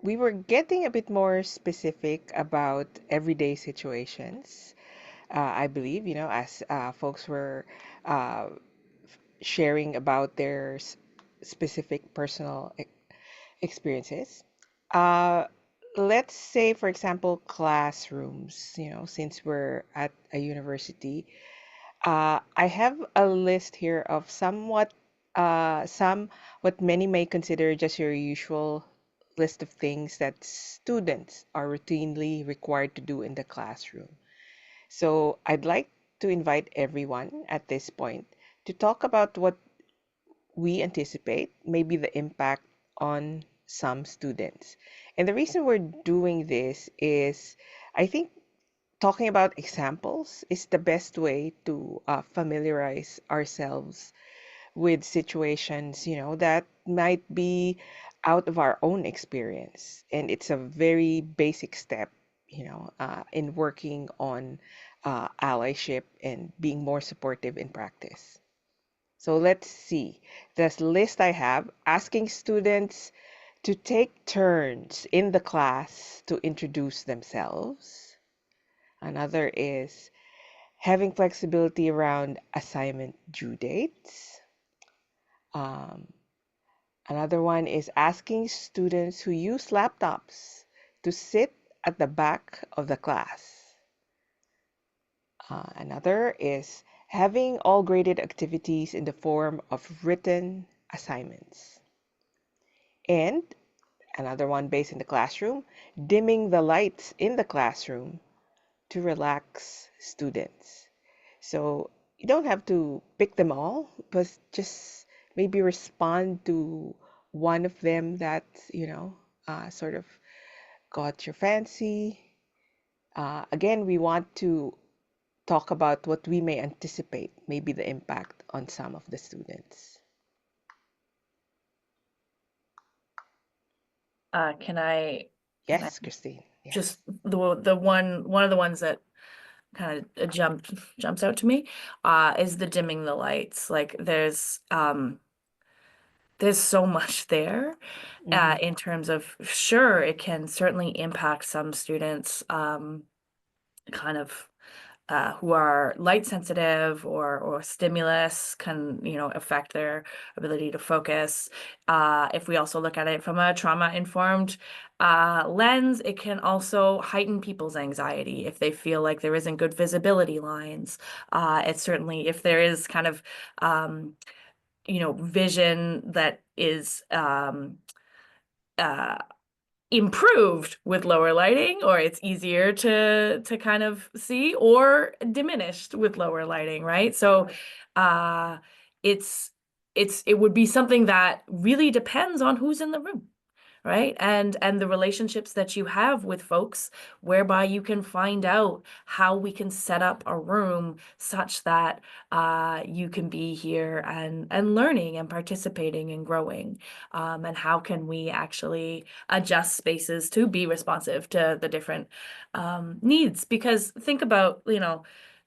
we were getting a bit more specific about everyday situations. I believe, as folks were uh, sharing about their specific personal experiences. Uh, let's say, for example, classrooms, since we're at a university. I have a list here of some what many may consider just your usual list of things that students are routinely required to do in the classroom. So I'd like to invite everyone at this point to talk about what we anticipate may be the impact on some students. And the reason we're doing this is, I think, talking about examples is the best way to familiarize ourselves with situations, that might be out of our own experience. And it's a very basic step, in working on allyship and being more supportive in practice. So let's see. This list I have, asking students to take turns in the class to introduce themselves. Another is having flexibility around assignment due dates. Um, Another one is asking students who use laptops to sit at the back of the class. Another is having all graded activities in the form of written assignments. And another one based in the classroom, dimming the lights in the classroom to relax students. So you don't have to pick them all, but just maybe respond to one of them that, sort of got your fancy. Again, we want to talk about what we may anticipate, maybe the impact on some of the students. Can I Yes, Christine. just the one of the ones that kind of jumps out to me is the dimming the lights. Like there's so much there in terms of, sure, it can certainly impact some students kind of who are light sensitive or stimulus can, affect their ability to focus. If we also look at it from a trauma-informed lens, it can also heighten people's anxiety if they feel like there isn't good visibility lines. It's certainly, if there is kind of, vision that is improved with lower lighting, or it's easier to kind of see, or diminished with lower lighting, right? So it's it would be something that really depends on who's in the room, right? And the relationships that you have with folks, whereby you can find out how we can set up a room such that you can be here and learning and participating and growing. And how can we actually adjust spaces to be responsive to the different needs? Because think about,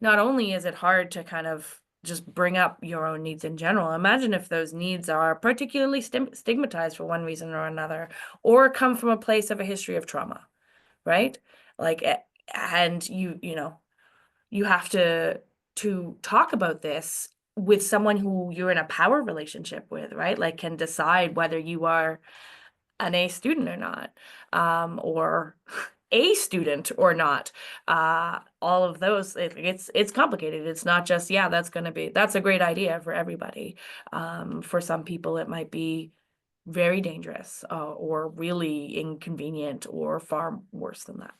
not only is it hard to kind of just bring up your own needs in general. Imagine if those needs are particularly stigmatized for one reason or another, or come from a place of a history of trauma, right? Like, and you have to talk about this with someone who you're in a power relationship with, right? Like, can decide whether you are an A student or not, or a student or not. All of those, it's complicated. It's not just, yeah, that's a great idea for everybody. For some people, it might be very dangerous, or really inconvenient, or far worse than that.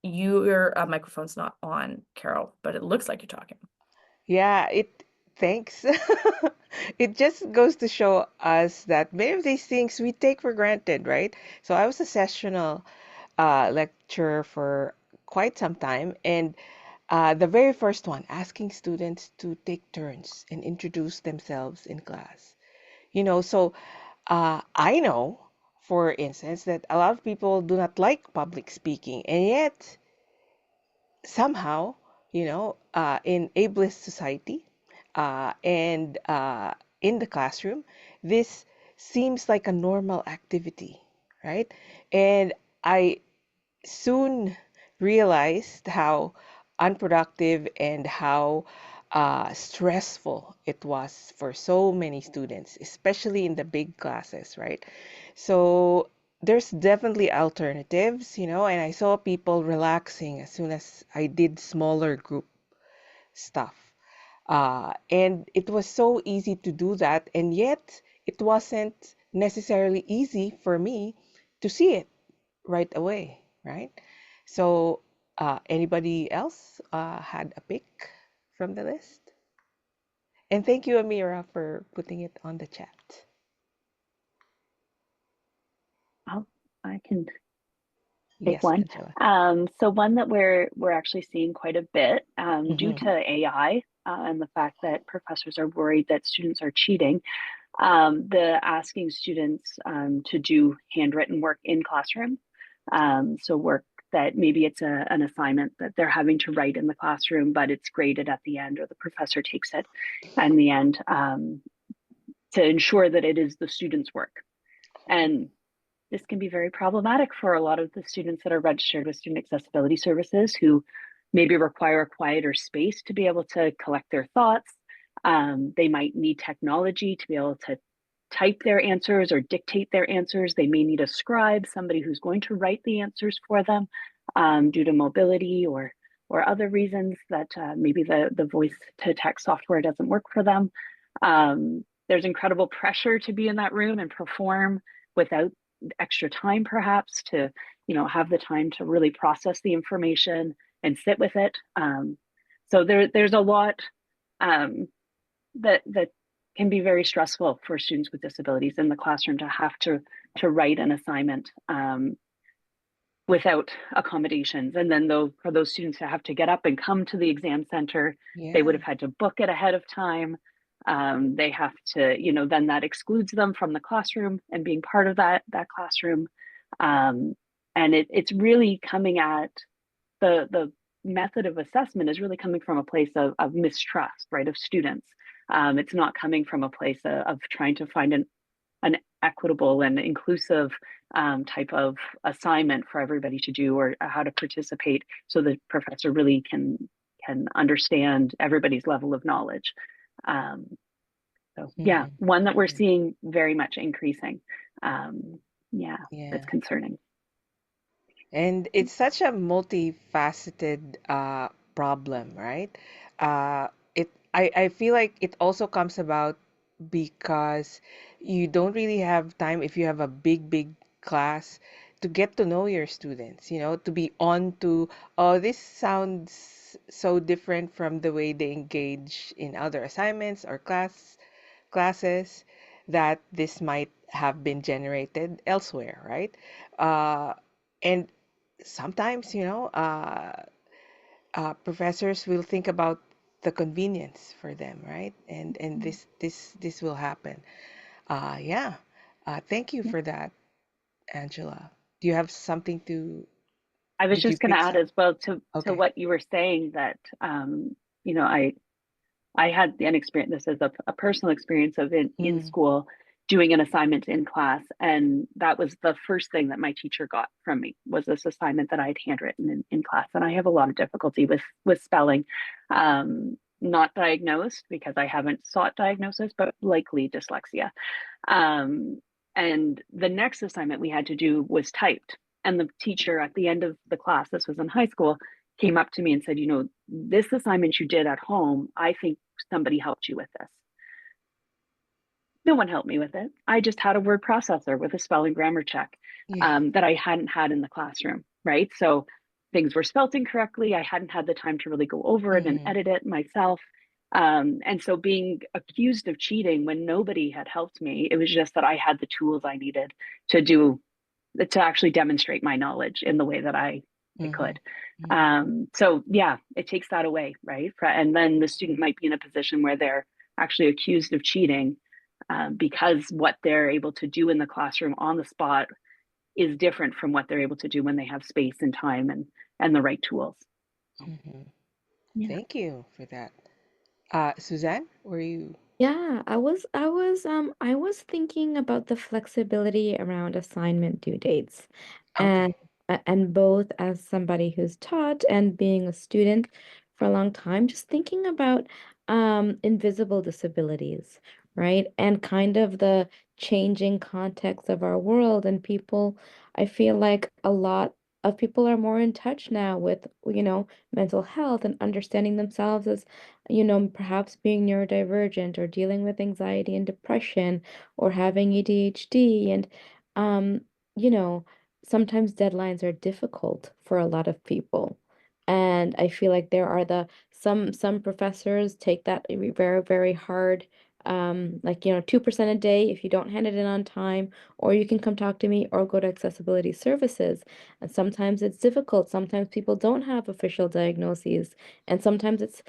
Your microphone's not on, Carol, but it looks like you're talking. Yeah, thanks. It just goes to show us that many of these things we take for granted, right? So I was a sessional lecturer for quite some time, and the very first one, asking students to take turns and introduce themselves in class. So I know, for instance, that a lot of people do not like public speaking, and yet somehow, in ableist society and in the classroom, this seems like a normal activity, right? And I soon realized how unproductive and how stressful it was for so many students, especially in the big classes, right? So there's definitely alternatives, and I saw people relaxing as soon as I did smaller group stuff. And it was so easy to do that, and yet it wasn't necessarily easy for me to see it right away, right? So, anybody else had a pick from the list? And thank you, Amira, for putting it on the chat. I can pick Yes, one. Angela. So one that we're actually seeing quite a bit due Mm-hmm. to AI and the fact that professors are worried that students are cheating. The asking students to do handwritten work in classroom. So work that maybe it's an assignment that they're having to write in the classroom, but it's graded at the end, or the professor takes it in the end to ensure that it is the student's work. And this can be very problematic for a lot of the students that are registered with Student Accessibility Services, who maybe require a quieter space to be able to collect their thoughts. They might need technology to be able to type their answers or dictate their answers. They may need a scribe, somebody who's going to write the answers for them due to mobility or other reasons that maybe the voice to text software doesn't work for them. There's incredible pressure to be in that room and perform without extra time, perhaps, to have the time to really process the information and sit with it. So there's a lot that can be very stressful for students with disabilities in the classroom, to have to write an assignment without accommodations. And then for those students to have to get up and come to the exam center, they would have had to book it ahead of time. They have to, then that excludes them from the classroom and being part of that classroom. And it's really coming at the method of assessment is really coming from a place of mistrust, right, of students. It's not coming from a place of trying to find an equitable and inclusive type of assignment for everybody to do, or how to participate so the professor really can understand everybody's level of knowledge. So yeah, one that we're seeing very much increasing. Yeah, that's concerning. And it's such a multifaceted problem, right? I feel like it also comes about because you don't really have time if you have a big class to get to know your students, to be on to, oh, this sounds so different from the way they engage in other assignments or classes, that this might have been generated elsewhere, right? And sometimes, professors will think about the convenience for them, right? And this will happen. Yeah. Thank you for that, Angela. Do you have something to? I was Did you just going to pick add some? as well to Okay. what you were saying, that I had an experience. This is a personal experience of in school doing an assignment in class, and that was the first thing that my teacher got from me, was this assignment that I had handwritten in class. And I have a lot of difficulty with spelling, not diagnosed because I haven't sought diagnosis, but likely dyslexia. And the next assignment we had to do was typed, and the teacher at the end of the class, this was in high school, came up to me and said, this assignment you did at home, I think somebody helped you with this. No one helped me with it. I just had a word processor with a spelling grammar check that I hadn't had in the classroom, right? So things were spelt incorrectly. I hadn't had the time to really go over it and edit it myself. And so being accused of cheating when nobody had helped me, it was just that I had the tools I needed to actually demonstrate my knowledge in the way that I could. So yeah, it takes that away, right? And then the student might be in a position where they're actually accused of cheating because what they're able to do in the classroom on the spot is different from what they're able to do when they have space and time and the right tools. Thank you for that. Suzanne, were you? Yeah, I was thinking about the flexibility around assignment due dates. Okay. And both as somebody who's taught and being a student for a long time, just thinking about invisible disabilities, right? And kind of the changing context of our world, and people, I feel like a lot of people are more in touch now with, mental health and understanding themselves as, perhaps being neurodivergent or dealing with anxiety and depression or having ADHD. And, um, you know, sometimes deadlines are difficult for a lot of people. And I feel like there are some professors take that very, very hard. Like, 2% a day if you don't hand it in on time, or you can come talk to me or go to accessibility services. And sometimes it's difficult. Sometimes people don't have official diagnoses. And sometimes it's,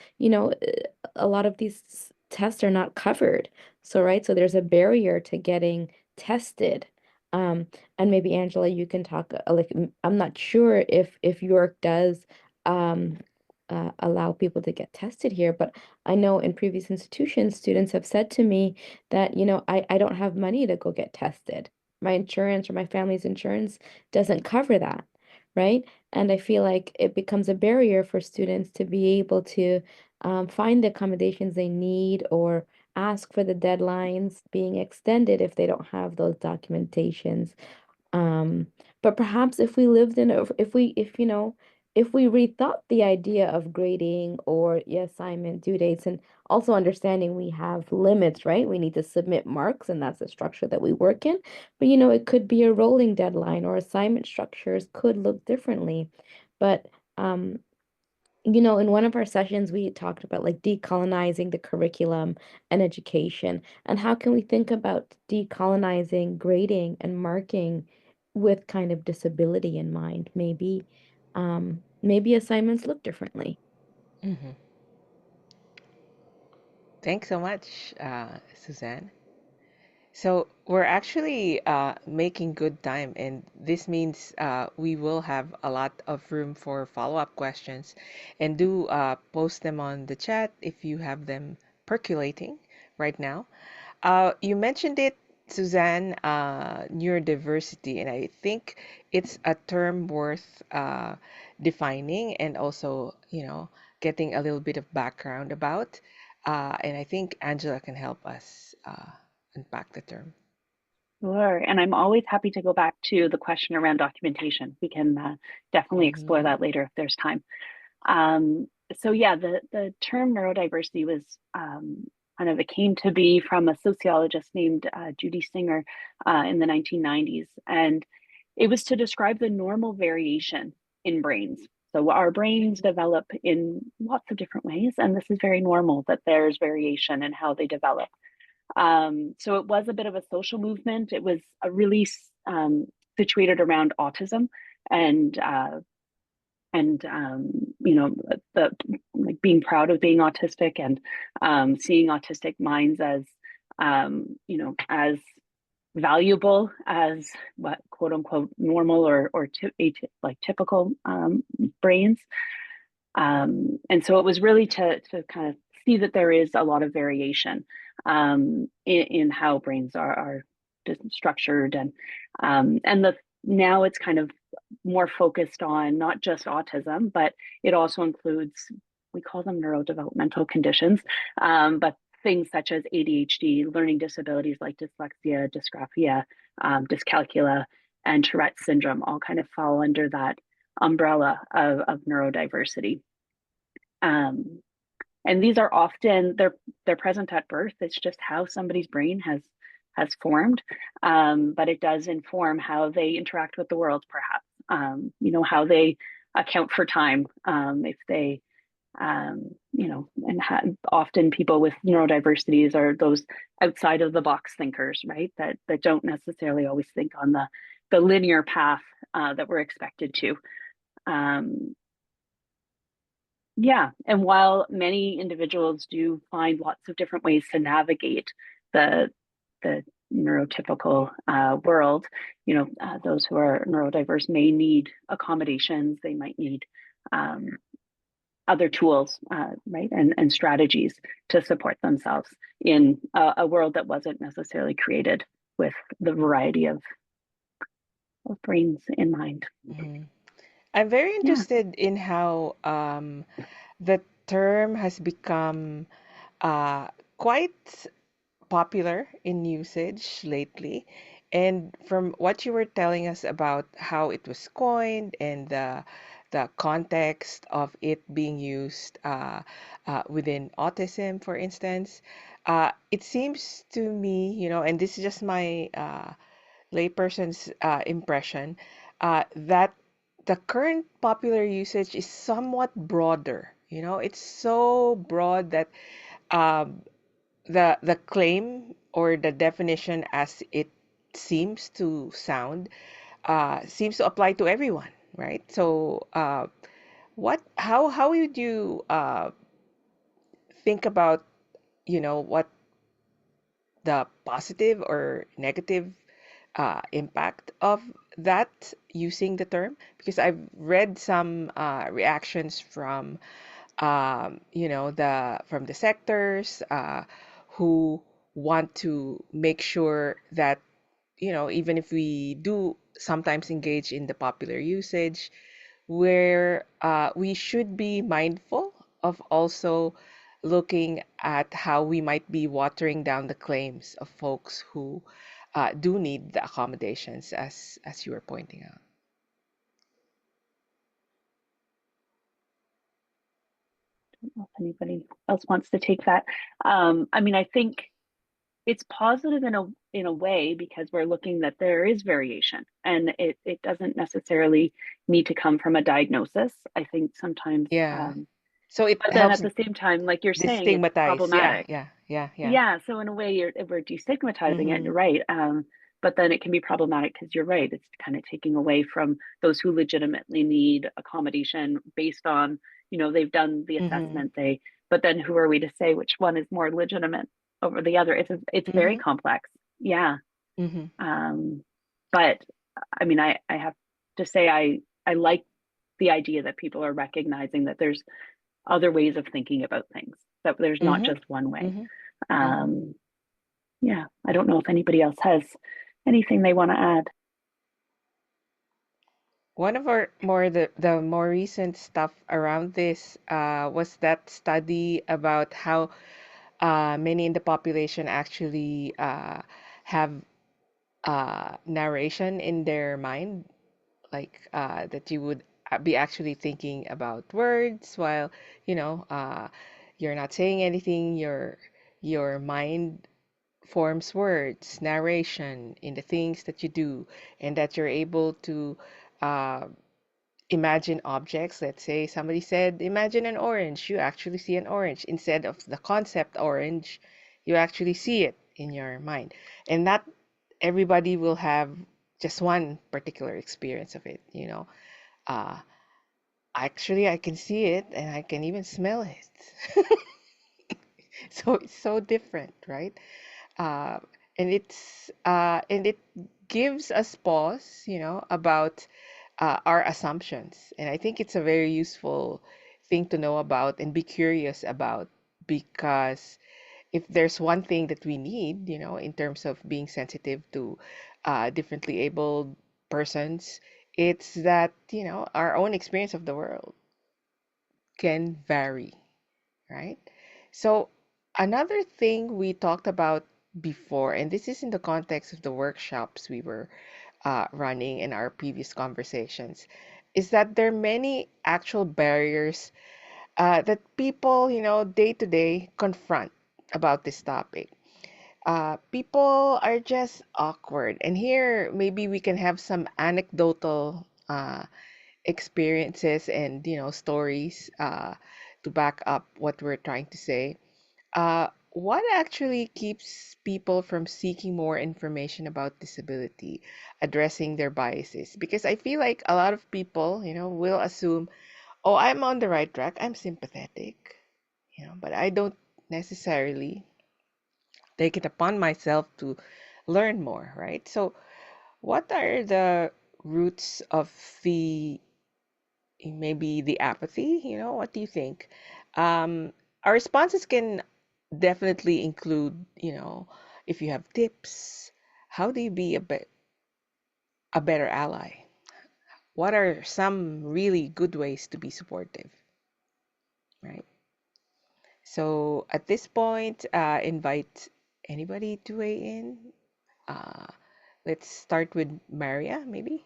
a lot of these tests are not covered. So, right, so there's a barrier to getting tested. Um, and maybe Angela, you can talk like I'm not sure if York does allow people to get tested here, but I know in previous institutions, students have said to me that, I don't have money to go get tested. My insurance or my family's insurance doesn't cover that, right? And I feel like it becomes a barrier for students to be able to find the accommodations they need or ask for the deadlines being extended if they don't have those documentations. Um, but perhaps if we lived in a, if we rethought the idea of grading or assignment due dates, and also understanding we have limits, right? We need to submit marks, and that's the structure that we work in. But it could be a rolling deadline, or assignment structures could look differently. But in one of our sessions, we talked about like decolonizing the curriculum and education, and how can we think about decolonizing grading and marking with kind of disability in mind? Maybe assignments look differently. Thanks so much, Suzanne. So we're actually making good time, and this means we will have a lot of room for follow-up questions. And do post them on the chat if you have them percolating right now. You mentioned it, Suzanne, neurodiversity, and I think it's a term worth defining and also, getting a little bit of background about. And I think Angela can help us unpack the term. Sure. And I'm always happy to go back to the question around documentation. We can definitely explore that later if there's time. So yeah, the term neurodiversity was it came to be from a sociologist named Judy Singer in the 1990s. And it was to describe the normal variation in brains. So our brains develop in lots of different ways, and this is very normal that there's variation in how they develop. So it was a bit of a social movement. It was a really situated around autism and the like being proud of being autistic and seeing autistic minds as as valuable as what quote unquote normal or like typical brains. And so it was really to kind of see that there is a lot of variation in how brains are structured, and now it's kind of more focused on not just autism, but it also includes, we call them neurodevelopmental conditions, but things such as ADHD, learning disabilities like dyslexia, dysgraphia, dyscalculia, and Tourette's syndrome all kind of fall under that umbrella of neurodiversity. And these are often, they're present at birth. It's just how somebody's brain has formed, but it does inform how they interact with the world, perhaps. How they account for time, if they, often people with neurodiversities are those outside of the box thinkers, right? That don't necessarily always think on the linear path that we're expected to. Yeah, and while many individuals do find lots of different ways to navigate the neurotypical world, those who are neurodiverse may need accommodations. They might need other tools, right, and strategies to support themselves in a world that wasn't necessarily created with the variety of brains in mind. Mm-hmm. I'm very interested in how the term has become quite popular in usage lately. And from what you were telling us about how it was coined and the context of it being used within autism, for instance, it seems to me, and this is just my layperson's impression, that the current popular usage is somewhat broader. It's so broad that um, the claim or the definition as it seems to sound seems to apply to everyone, right? So how would you think about what the positive or negative impact of that using the term? Because I've read some reactions from from the sectors who want to make sure that even if we do sometimes engage in the popular usage, where we should be mindful of also looking at how we might be watering down the claims of folks who do need the accommodations, as you were pointing out. I don't know if anybody else wants to take that. I think it's positive in a way because we're looking that there is variation, and it doesn't necessarily need to come from a diagnosis. I think sometimes, so it but then at helps the same time, like you're saying, it's destigmatize. problematic. Yeah. So in a way, we're destigmatizing it. You're right. But then it can be problematic because you're right. It's kind of taking away from those who legitimately need accommodation based on, they've done the assessment, they but then who are we to say which one is more legitimate over the other? It's very complex. Yeah. But I mean, I have to say I like the idea that people are recognizing that there's other ways of thinking about things, that there's not just one way. Yeah, I don't know if anybody else has anything they want to add. One of our the more recent stuff around this was that study about how many in the population actually have narration in their mind, like that you would be actually thinking about words while you're not saying anything. Your mind forms words, narration in the things that you do, and that you're able to uh, imagine objects. Let's say somebody said, imagine an orange. You actually see an orange. Instead of the concept orange, you actually see it in your mind. And not everybody will have just one particular experience of it, Uh, actually, I can see it and I can even smell it. So it's so different, right? Uh, and it gives us pause, about our assumptions. And I think it's a very useful thing to know about and be curious about, because if there's one thing that we need, in terms of being sensitive to differently abled persons, it's that, our own experience of the world can vary, right? So, another thing we talked about before, and this is in the context of the workshops we were running in our previous conversations, is that there are many actual barriers that people, day to day confront about this topic. People are just awkward. And here, maybe we can have some anecdotal experiences and, stories to back up what we're trying to say. What actually keeps people from seeking more information about disability, addressing their biases? Because I feel like a lot of people, will assume, oh, I'm on the right track, I'm sympathetic, but I don't necessarily take it upon myself to learn more, right? So, what are the roots of the maybe the apathy? What do you think? Our responses can definitely include, if you have tips, how do you be a better ally? What are some really good ways to be supportive, right? So at this point, invite anybody to weigh in. Uh, let's start with Maria, maybe.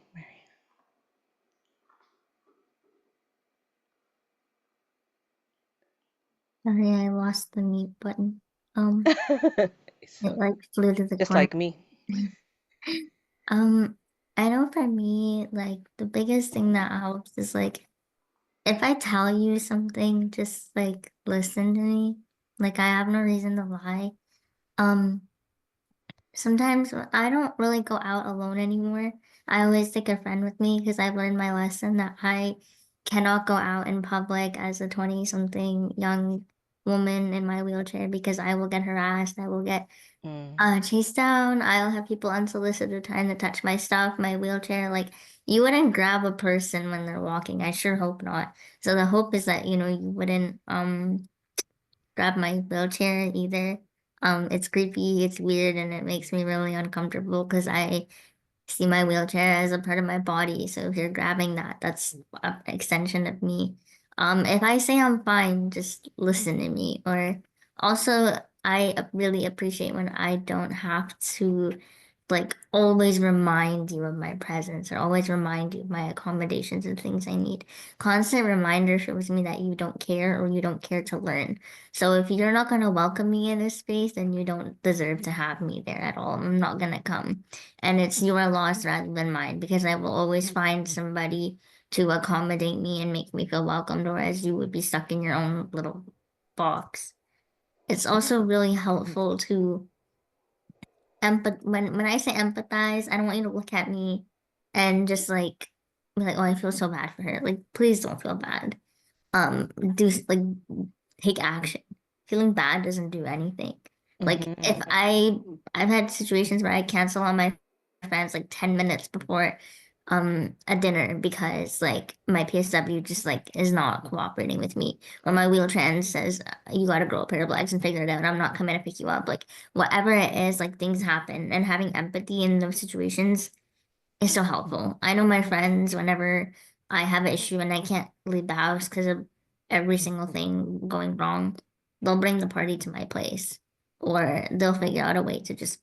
Sorry, I lost the mute button. It like flew to the Just corner. like me. I know for me, like the biggest thing that helps is like if I tell you something, just like listen to me. Like I have no reason to lie. Um, Sometimes I don't really go out alone anymore. I always take a friend with me because I've learned my lesson that I cannot go out in public as a 20-something young woman in my wheelchair because I will get harassed. I will get chased down. I'll have people unsolicited trying to touch my stuff, my wheelchair. Like you wouldn't grab a person when they're walking. I sure hope not. So the hope is that, you wouldn't grab my wheelchair either. It's creepy, it's weird, and it makes me really uncomfortable because I see my wheelchair as a part of my body. So if you're grabbing that, that's an extension of me. If I say I'm fine, just listen to me. Or also, I really appreciate when I don't have to like always remind you of my presence or always remind you of my accommodations and things I need. Constant reminder shows me that you don't care or you don't care to learn. So if you're not going to welcome me in this space, then you don't deserve to have me there at all. I'm not going to come. And it's your loss rather than mine because I will always find somebody to accommodate me and make me feel welcomed, whereas you would be stuck in your own little box. It's also really helpful to when I say empathize, I don't want you to look at me and just like be like, oh, I feel so bad for her. Like, please don't feel bad. Do like take action. Feeling bad doesn't do anything. Like if Mm-hmm. I've had situations where I cancel on my friends like 10 minutes before a dinner because like my PSW just like is not cooperating with me, or my wheel-trans says you gotta grow a pair of legs and figure it out. I'm not coming to pick you up. Like whatever it is, like things happen, and having empathy in those situations is so helpful. I know my friends, whenever I have an issue and I can't leave the house because of every single thing going wrong, they'll bring the party to my place, or they'll figure out a way to just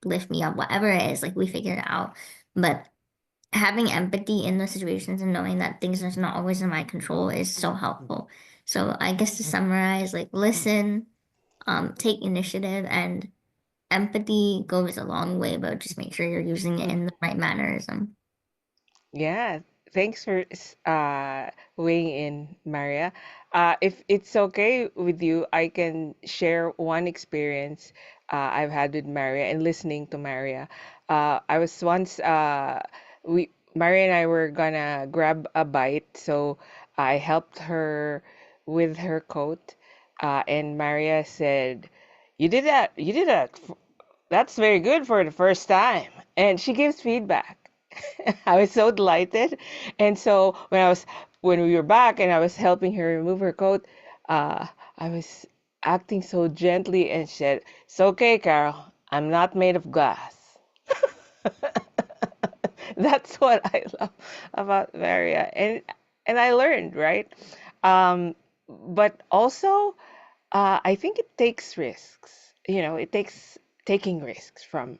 lift me up, whatever it is, like we figure it out. But having empathy in those situations and knowing that things are not always in my control is so helpful. So I guess to summarize, like listen, take initiative, and empathy goes a long way, but just make sure you're using it in the right mannerism. Yeah, thanks for weighing in, Maria. If it's okay with you, I can share one experience I've had with Maria and listening to Maria. I was once Maria and I were gonna grab a bite, so I helped her with her coat, and Maria said, "You did that. You did that. That's very good for the first time." And she gives feedback. I was so delighted. And so when we were back and I was helping her remove her coat, I was acting so gently and said, "It's okay, Carol. I'm not made of glass." That's what I love about Maria. And I learned, right? Um, but also I think it takes risks. You know, it takes taking risks from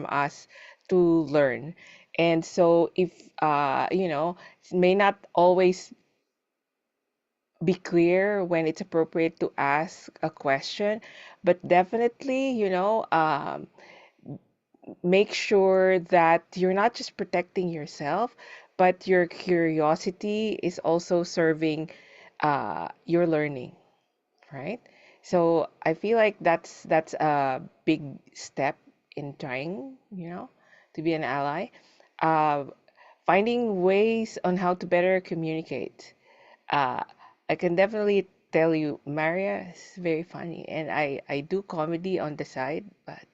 us to learn. And so if it may not always be clear when it's appropriate to ask a question, but definitely, make sure that you're not just protecting yourself, but your curiosity is also serving your learning, right? So I feel like that's a big step in trying, to be an ally. Uh, Finding ways on how to better communicate. Uh, I can definitely tell you, Maria is very funny, and I do comedy on the side, but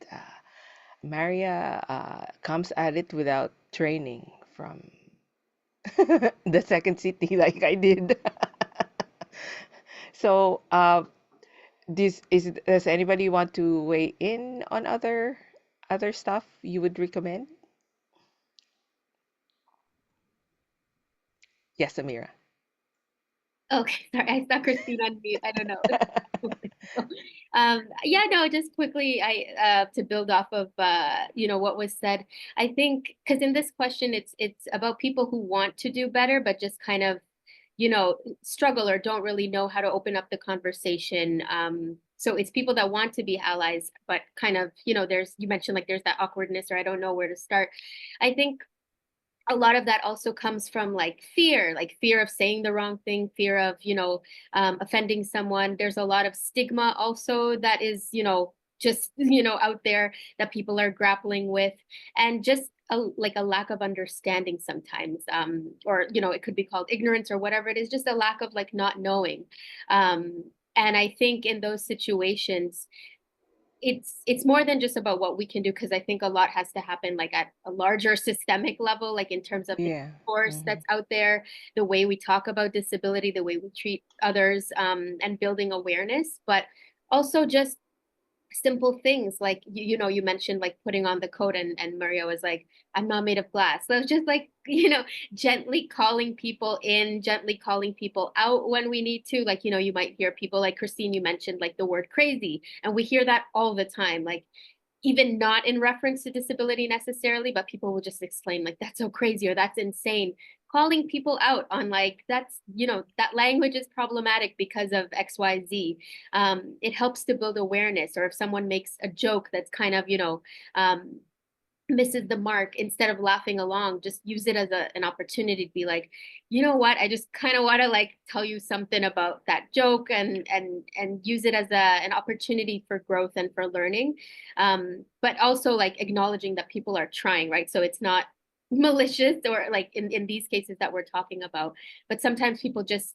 Maria comes at it without training from the second city like I did. So, does anybody want to weigh in on other stuff you would recommend? Yes, Amira. Okay, sorry, I saw Christine on mute. I don't know. Yeah, no, just quickly, to build off of what was said. I think because in this question, it's about people who want to do better, but just kind of, struggle or don't really know how to open up the conversation. So it's people that want to be allies, but kind of, you mentioned like there's that awkwardness or I don't know where to start. I think a lot of that also comes from like fear of saying the wrong thing, fear of offending someone. There's a lot of stigma also that is just out there that people are grappling with, and just like a lack of understanding sometimes, or it could be called ignorance or whatever it is, just a lack of like not knowing. And I think in those situations it's more than just about what we can do, because I think a lot has to happen like at a larger systemic level, like in terms of the Yeah. discourse that's out there, the way we talk about disability, the way we treat others, and building awareness, but also just simple things like you mentioned like putting on the coat, and Maria was like, I'm not made of glass. So it's just like gently calling people in, gently calling people out when we need to, like you might hear people like Christine, you mentioned like the word crazy, and we hear that all the time, like even not in reference to disability necessarily, but people will just exclaim like that's so crazy or that's insane, calling people out on like that's that language is problematic because of XYZ. It helps to build awareness, or if someone makes a joke that's kind of um, misses the mark, instead of laughing along, just use it as an opportunity to be like, you know what, I just kind of want to like tell you something about that joke, and use it as an opportunity for growth and for learning. But also like acknowledging that people are trying, right? So it's not malicious, or like in these cases that we're talking about, but sometimes people just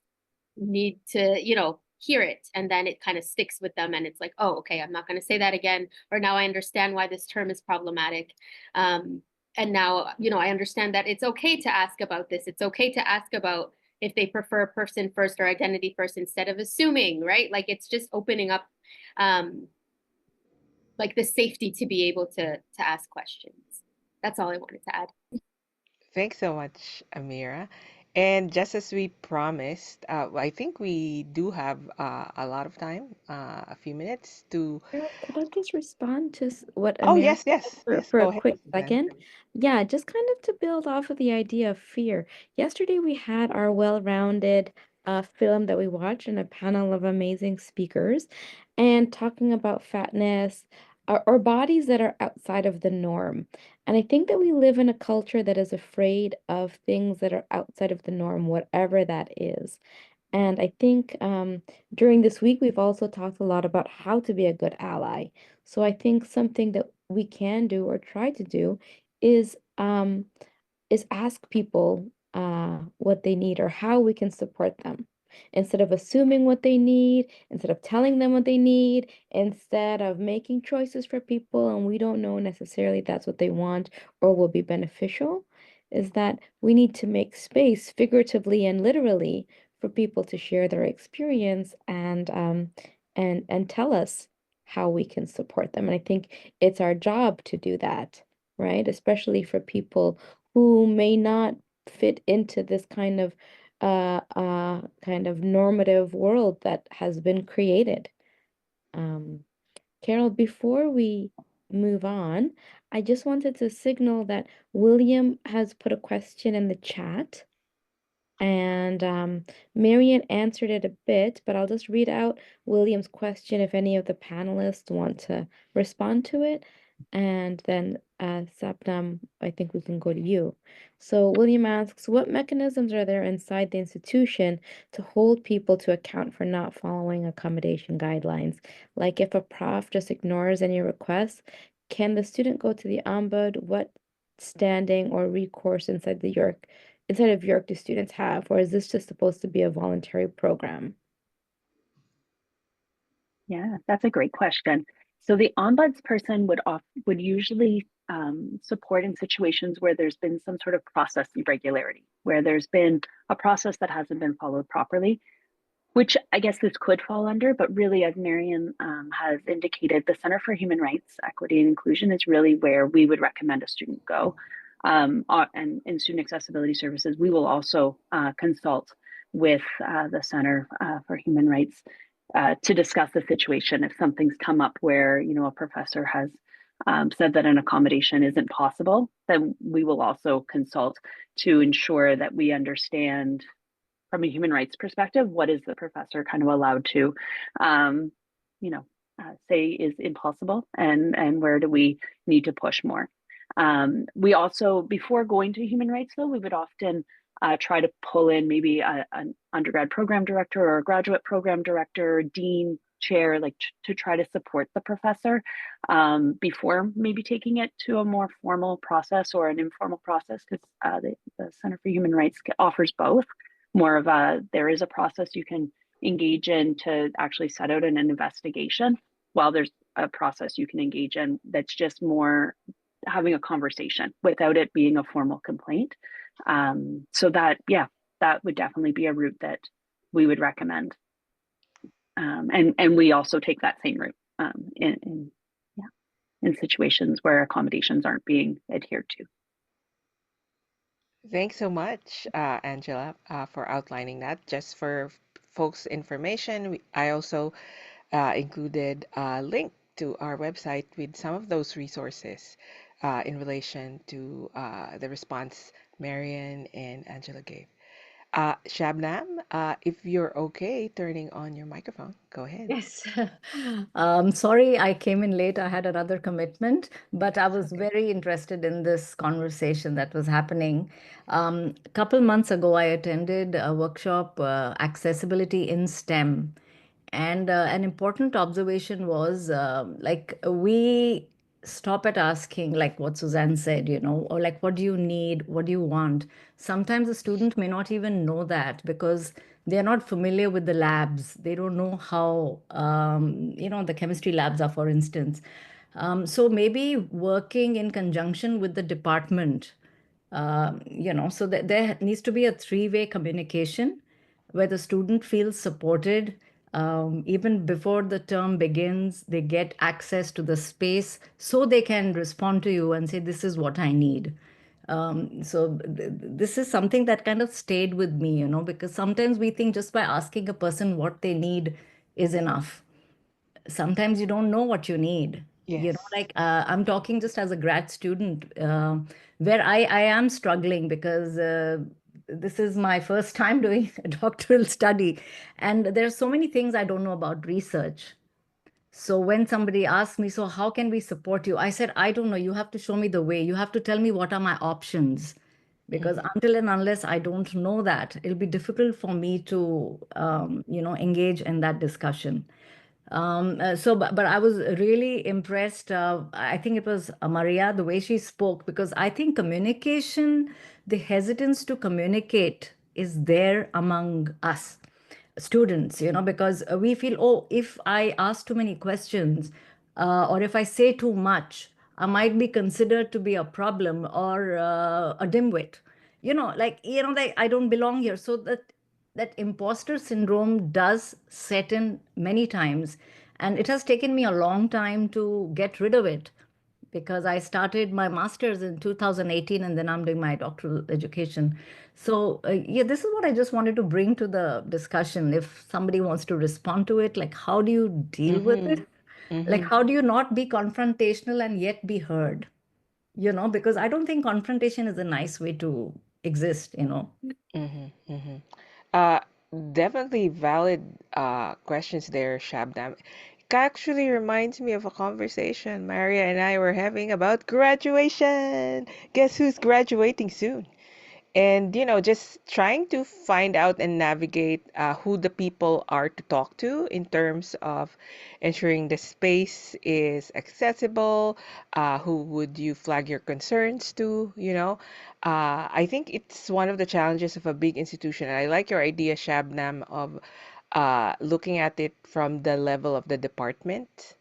need to hear it, and then it kind of sticks with them, and it's like, oh, okay, I'm not going to say that again, or now I understand why this term is problematic. And now, I understand that it's okay to ask about this. It's okay to ask about if they prefer person first or identity first instead of assuming, right? Like, it's just opening up like the safety to be able to ask questions. That's all I wanted to add. Thanks so much, Amira. And just as we promised, I think we do have a lot of time, a few minutes to. Carol, could I just respond to what Oh, Amir yes, yes, said yes. for Go a ahead, quick Suzanne. second? Yeah, just kind of to build off of the idea of fear. Yesterday we had our well-rounded film that we watched and a panel of amazing speakers and talking about fatness or bodies that are outside of the norm. And I think that we live in a culture that is afraid of things that are outside of the norm, whatever that is. And I think during this week, we've also talked a lot about how to be a good ally. So I think something that we can do or try to do is um, is ask people what they need or how we can support them. Instead of assuming what they need, instead of telling them what they need, instead of making choices for people and we don't know necessarily that's what they want or will be beneficial, is that we need to make space figuratively and literally for people to share their experience and tell us how we can support them. And I think it's our job to do that, right? Especially for people who may not fit into this kind of normative world that has been created. Carol, before we move on, I just wanted to signal that William has put a question in the chat. And Marian answered it a bit, but I'll just read out William's question if any of the panelists want to respond to it. And then Sapnam, I think we can go to you. So William asks, what mechanisms are there inside the institution to hold people to account for not following accommodation guidelines? Like if a prof just ignores any requests, can the student go to the ombud? What standing or recourse inside of York do students have, or is this just supposed to be a voluntary program? Yeah, that's a great question. So the ombudsperson would usually support in situations where there's been some sort of process irregularity, where there's been a process that hasn't been followed properly, which I guess this could fall under, but really, as Marian has indicated, the Center for Human Rights, Equity, and Inclusion is really where we would recommend a student go. And in student accessibility services, we will also consult with the Center for Human Rights to discuss the situation. If something's come up where, a professor has said that an accommodation isn't possible, then we will also consult to ensure that we understand from a human rights perspective, what is the professor kind of allowed to, say is impossible, and where do we need to push more? We also, before going to human rights, though, we would often try to pull in maybe an undergrad program director or a graduate program director, dean, chair, like to try to support the professor before maybe taking it to a more formal process or an informal process, because the Center for Human Rights offers both. More of there is a process you can engage in to actually set out an investigation, while there's a process you can engage in that's just more having a conversation without it being a formal complaint. So that would definitely be a route that we would recommend. And we also take that same route in situations where accommodations aren't being adhered to. Thanks so much, Angela, for outlining that. Just for folks' information, I also included a link to our website with some of those resources in relation to the response Marian and Angela gave. Shabnam, if you're okay turning on your microphone, go ahead. Yes. Sorry, I came in late. I had another commitment, but I was very interested in this conversation that was happening. A couple months ago, I attended a workshop, Accessibility in STEM. And an important observation was like we stop at asking, like what Suzanne said, or like, what do you need? What do you want? Sometimes a student may not even know that because they're not familiar with the labs. They don't know how, the chemistry labs are, for instance. So maybe working in conjunction with the department, so that there needs to be a three-way communication where the student feels supported. Even before the term begins, they get access to the space so they can respond to you and say, this is what I need. This is something that kind of stayed with me, because sometimes we think just by asking a person what they need is enough. Sometimes you don't know what you need. Yes. Like I'm talking just as a grad student, where I am struggling because this is my first time doing a doctoral study, and there are so many things I don't know about research. So when somebody asked me, so how can we support you? I said, I don't know. You have to show me the way. You have to tell me what are my options. Because until and unless I don't know that, it'll be difficult for me to, engage in that discussion. But I was really impressed. I think it was Maria, the way she spoke, because I think communication, the hesitance to communicate is there among us students, because we feel, oh, if I ask too many questions, or if I say too much, I might be considered to be a problem or a dimwit. Like I don't belong here. So that imposter syndrome does set in many times, and it has taken me a long time to get rid of it because I started my master's in 2018 and then I'm doing my doctoral education. So, yeah, this is what I just wanted to bring to the discussion. If somebody wants to respond to it, like, how do you deal with it? Like, how do you not be confrontational and yet be heard? Because I don't think confrontation is a nice way to exist. Mm-hmm, mm-hmm. Uh, Definitely valid questions there, Shabnam. It actually reminds me of a conversation Maria and I were having about graduation. Guess who's graduating soon? And just trying to find out and navigate who the people are to talk to in terms of ensuring the space is accessible. Who would you flag your concerns to? I think it's one of the challenges of a big institution, and I like your idea, Shabnam, of looking at it from the level of the department,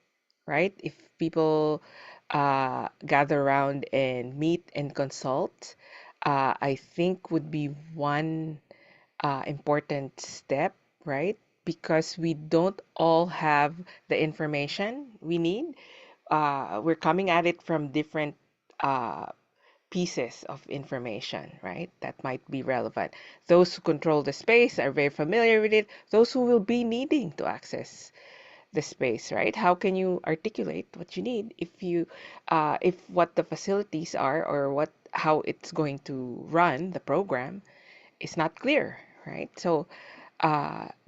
right? If people gather around and meet and consult, I think would be one important step, right? Because we don't all have the information we need. We're coming at it from different uh, pieces of information, right? That might be relevant. Those who control the space are very familiar with it. Those who will be needing to access the space, right? How can you articulate what you need if what the facilities are or how it's going to run the program is not clear, right? So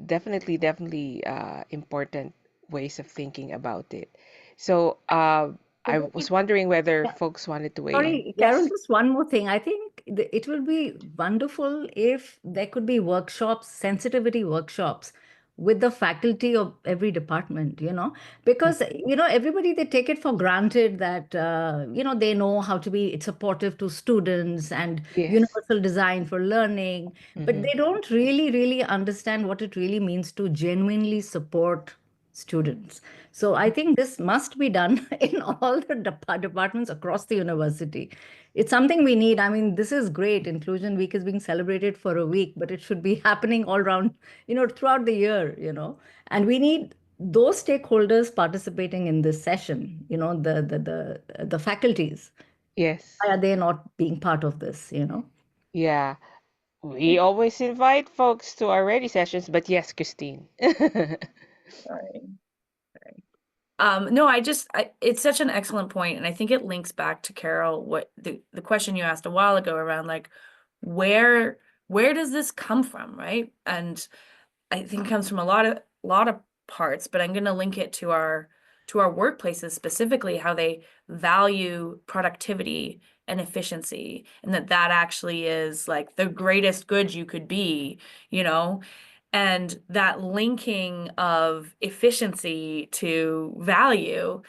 definitely important ways of thinking about it. So I was wondering whether folks wanted to weigh in. Sorry, Carol, Yes. just one more thing. I think it will be wonderful if there could be workshops, sensitivity workshops with the faculty of every department, because, everybody, they take it for granted that, they know how to be supportive to students and Yes. universal design for learning, but Mm-hmm. they don't really, really understand what it really means to genuinely support students. So I think this must be done in all the departments across the university. It's something we need. I mean, this is great. Inclusion Week is being celebrated for a week, but it should be happening all around, throughout the year. And we need those stakeholders participating in this session, the faculties. Yes. Why are they not being part of this? Yeah. We always invite folks to our ready sessions, but yes, Christine. Sorry. No, it's such an excellent point, and I think it links back to Carol, what the question you asked a while ago around like where does this come from, right? And I think it comes from a lot of parts, but I'm going to link it to our workplaces, specifically how they value productivity and efficiency, and that actually is like the greatest good you could be, and that linking of efficiency to value,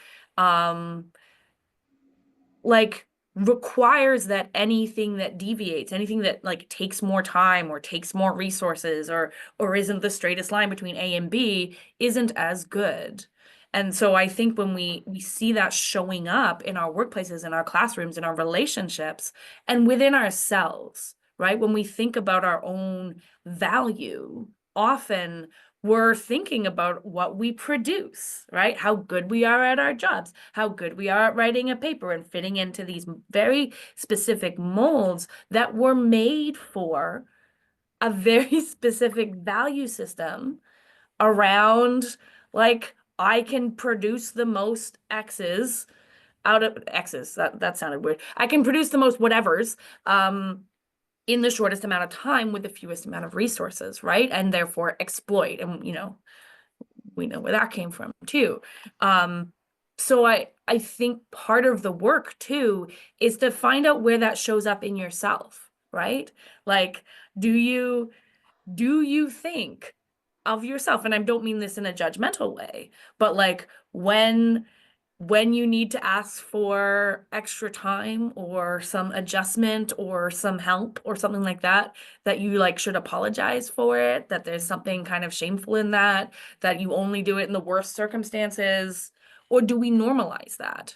like requires that anything that deviates, anything that like takes more time or takes more resources or isn't the straightest line between A and B isn't as good. And so I think when we see that showing up in our workplaces, in our classrooms, in our relationships, and within ourselves, right? When we think about our own value, often we're thinking about what we produce, right? How good we are at our jobs, how good we are at writing a paper and fitting into these very specific molds that were made for a very specific value system around, like, I can produce the most X's out of X's. That sounded weird. I can produce the most whatevers in the shortest amount of time with the fewest amount of resources, right? And therefore exploit. And, you know, we know where that came from too. So I think part of the work too is to find out where that shows up in yourself, right? Like, do you think of yourself, and I don't mean this in a judgmental way, but like when you need to ask for extra time or some adjustment or some help or something like that, that you like should apologize for it, that there's something kind of shameful in that, that you only do it in the worst circumstances? Or do we normalize that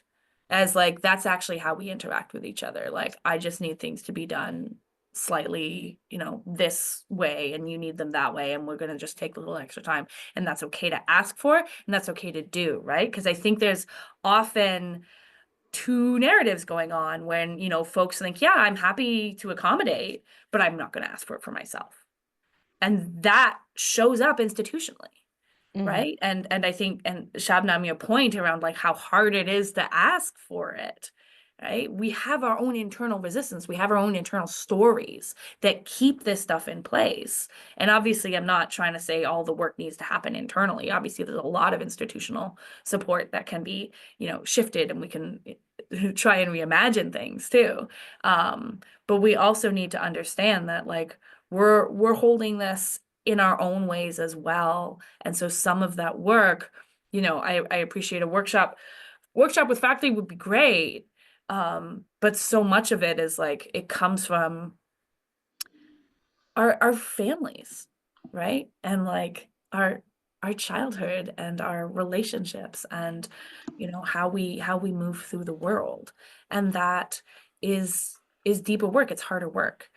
as like, that's actually how we interact with each other? Like, I just need things to be done slightly, you know, this way, and you need them that way, and we're going to just take a little extra time, and that's okay to ask for, and that's okay to do, right? Because I think there's often two narratives going on when, you know, folks think, yeah, I'm happy to accommodate, but I'm not going to ask for it for myself. And that shows up institutionally. Right. And I think, and Shabnam, your point around like how hard it is to ask for it, right? We have our own internal resistance. We have our own internal stories that keep this stuff in place. And obviously, I'm not trying to say all the work needs to happen internally. Obviously, there's a lot of institutional support that can be, you know, shifted, and we can try and reimagine things too. But we also need to understand that like we're holding this in our own ways as well. And so some of that work, you know, I appreciate a workshop with faculty would be great. But so much of it is like, it comes from our families, right? And like our childhood and our relationships, and, you know, how we move through the world. And that is deeper work. It's harder work.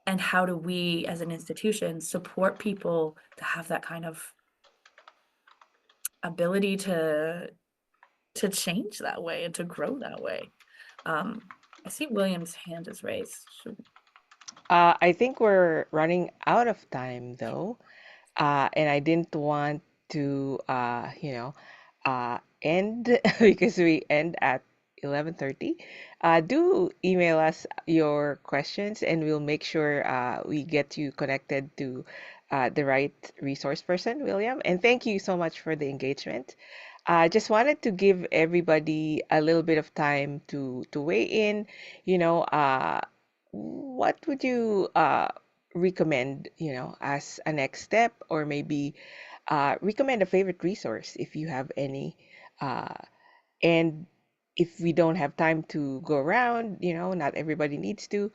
And how do we as an institution support people to have that kind of ability to change that way and to grow that way? I see William's hand is raised. I think we're running out of time though, and I didn't want to, end because we end at 11:30. Do email us your questions, and we'll make sure we get you connected to the right resource person, William. And thank you so much for the engagement. I just wanted to give everybody a little bit of time to weigh in. You know, what would you recommend, as a next step, or maybe recommend a favorite resource if you have any. And if we don't have time to go around, not everybody needs to,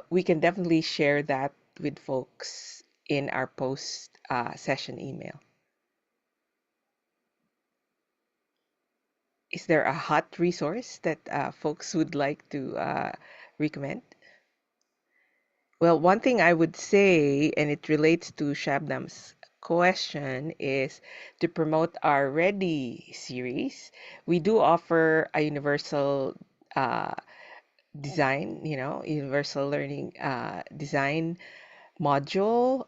we can definitely share that with folks in our post session email. Is there a hot resource that folks would like to recommend? Well, one thing I would say, and it relates to Shabnam's question, is to promote our Ready series. We do offer a universal design, universal learning design module,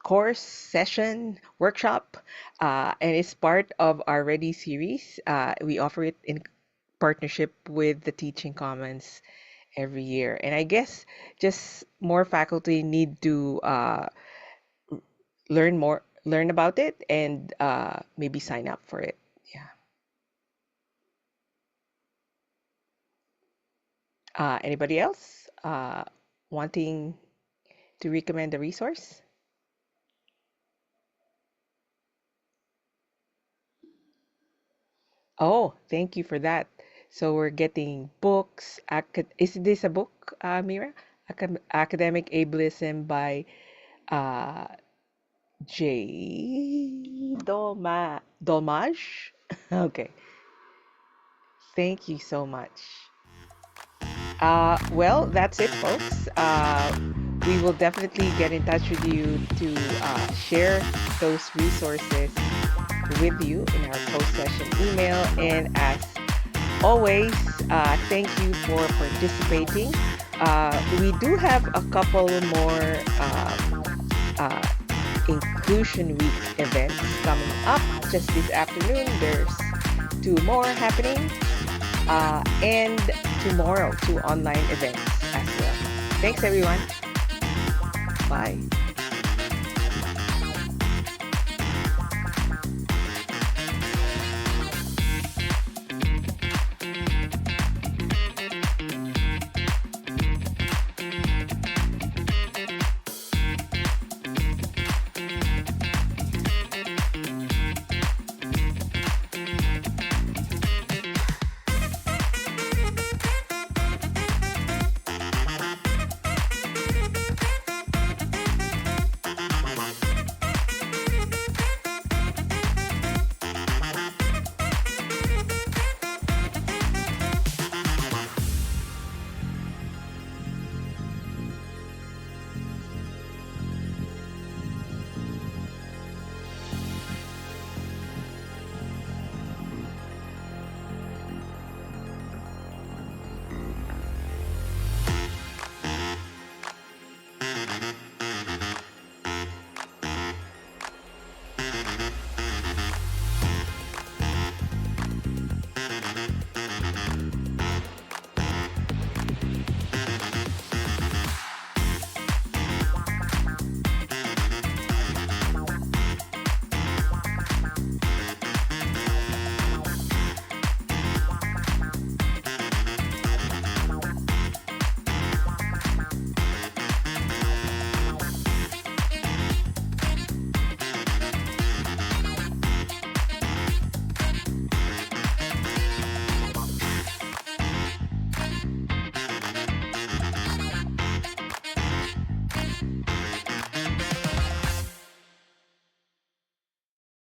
course, session, workshop, and it's part of our Ready series. We offer it in partnership with the Teaching Commons every year. And I guess just more faculty need to learn about it, and maybe sign up for it. Yeah. Anybody else wanting to recommend a resource? Oh, thank you for that. So we're getting books. Is this a book, Mira? Academic Ableism by uh, J. Dolmaj. Okay. Thank you so much. Well, that's it, folks. We will definitely get in touch with you to share those resources with you in our post-session email. And as always, thank you for participating. We do have a couple more Inclusion Week events coming up just this afternoon. There's 2 more happening, and tomorrow 2 online events as well. Thanks, everyone. Bye.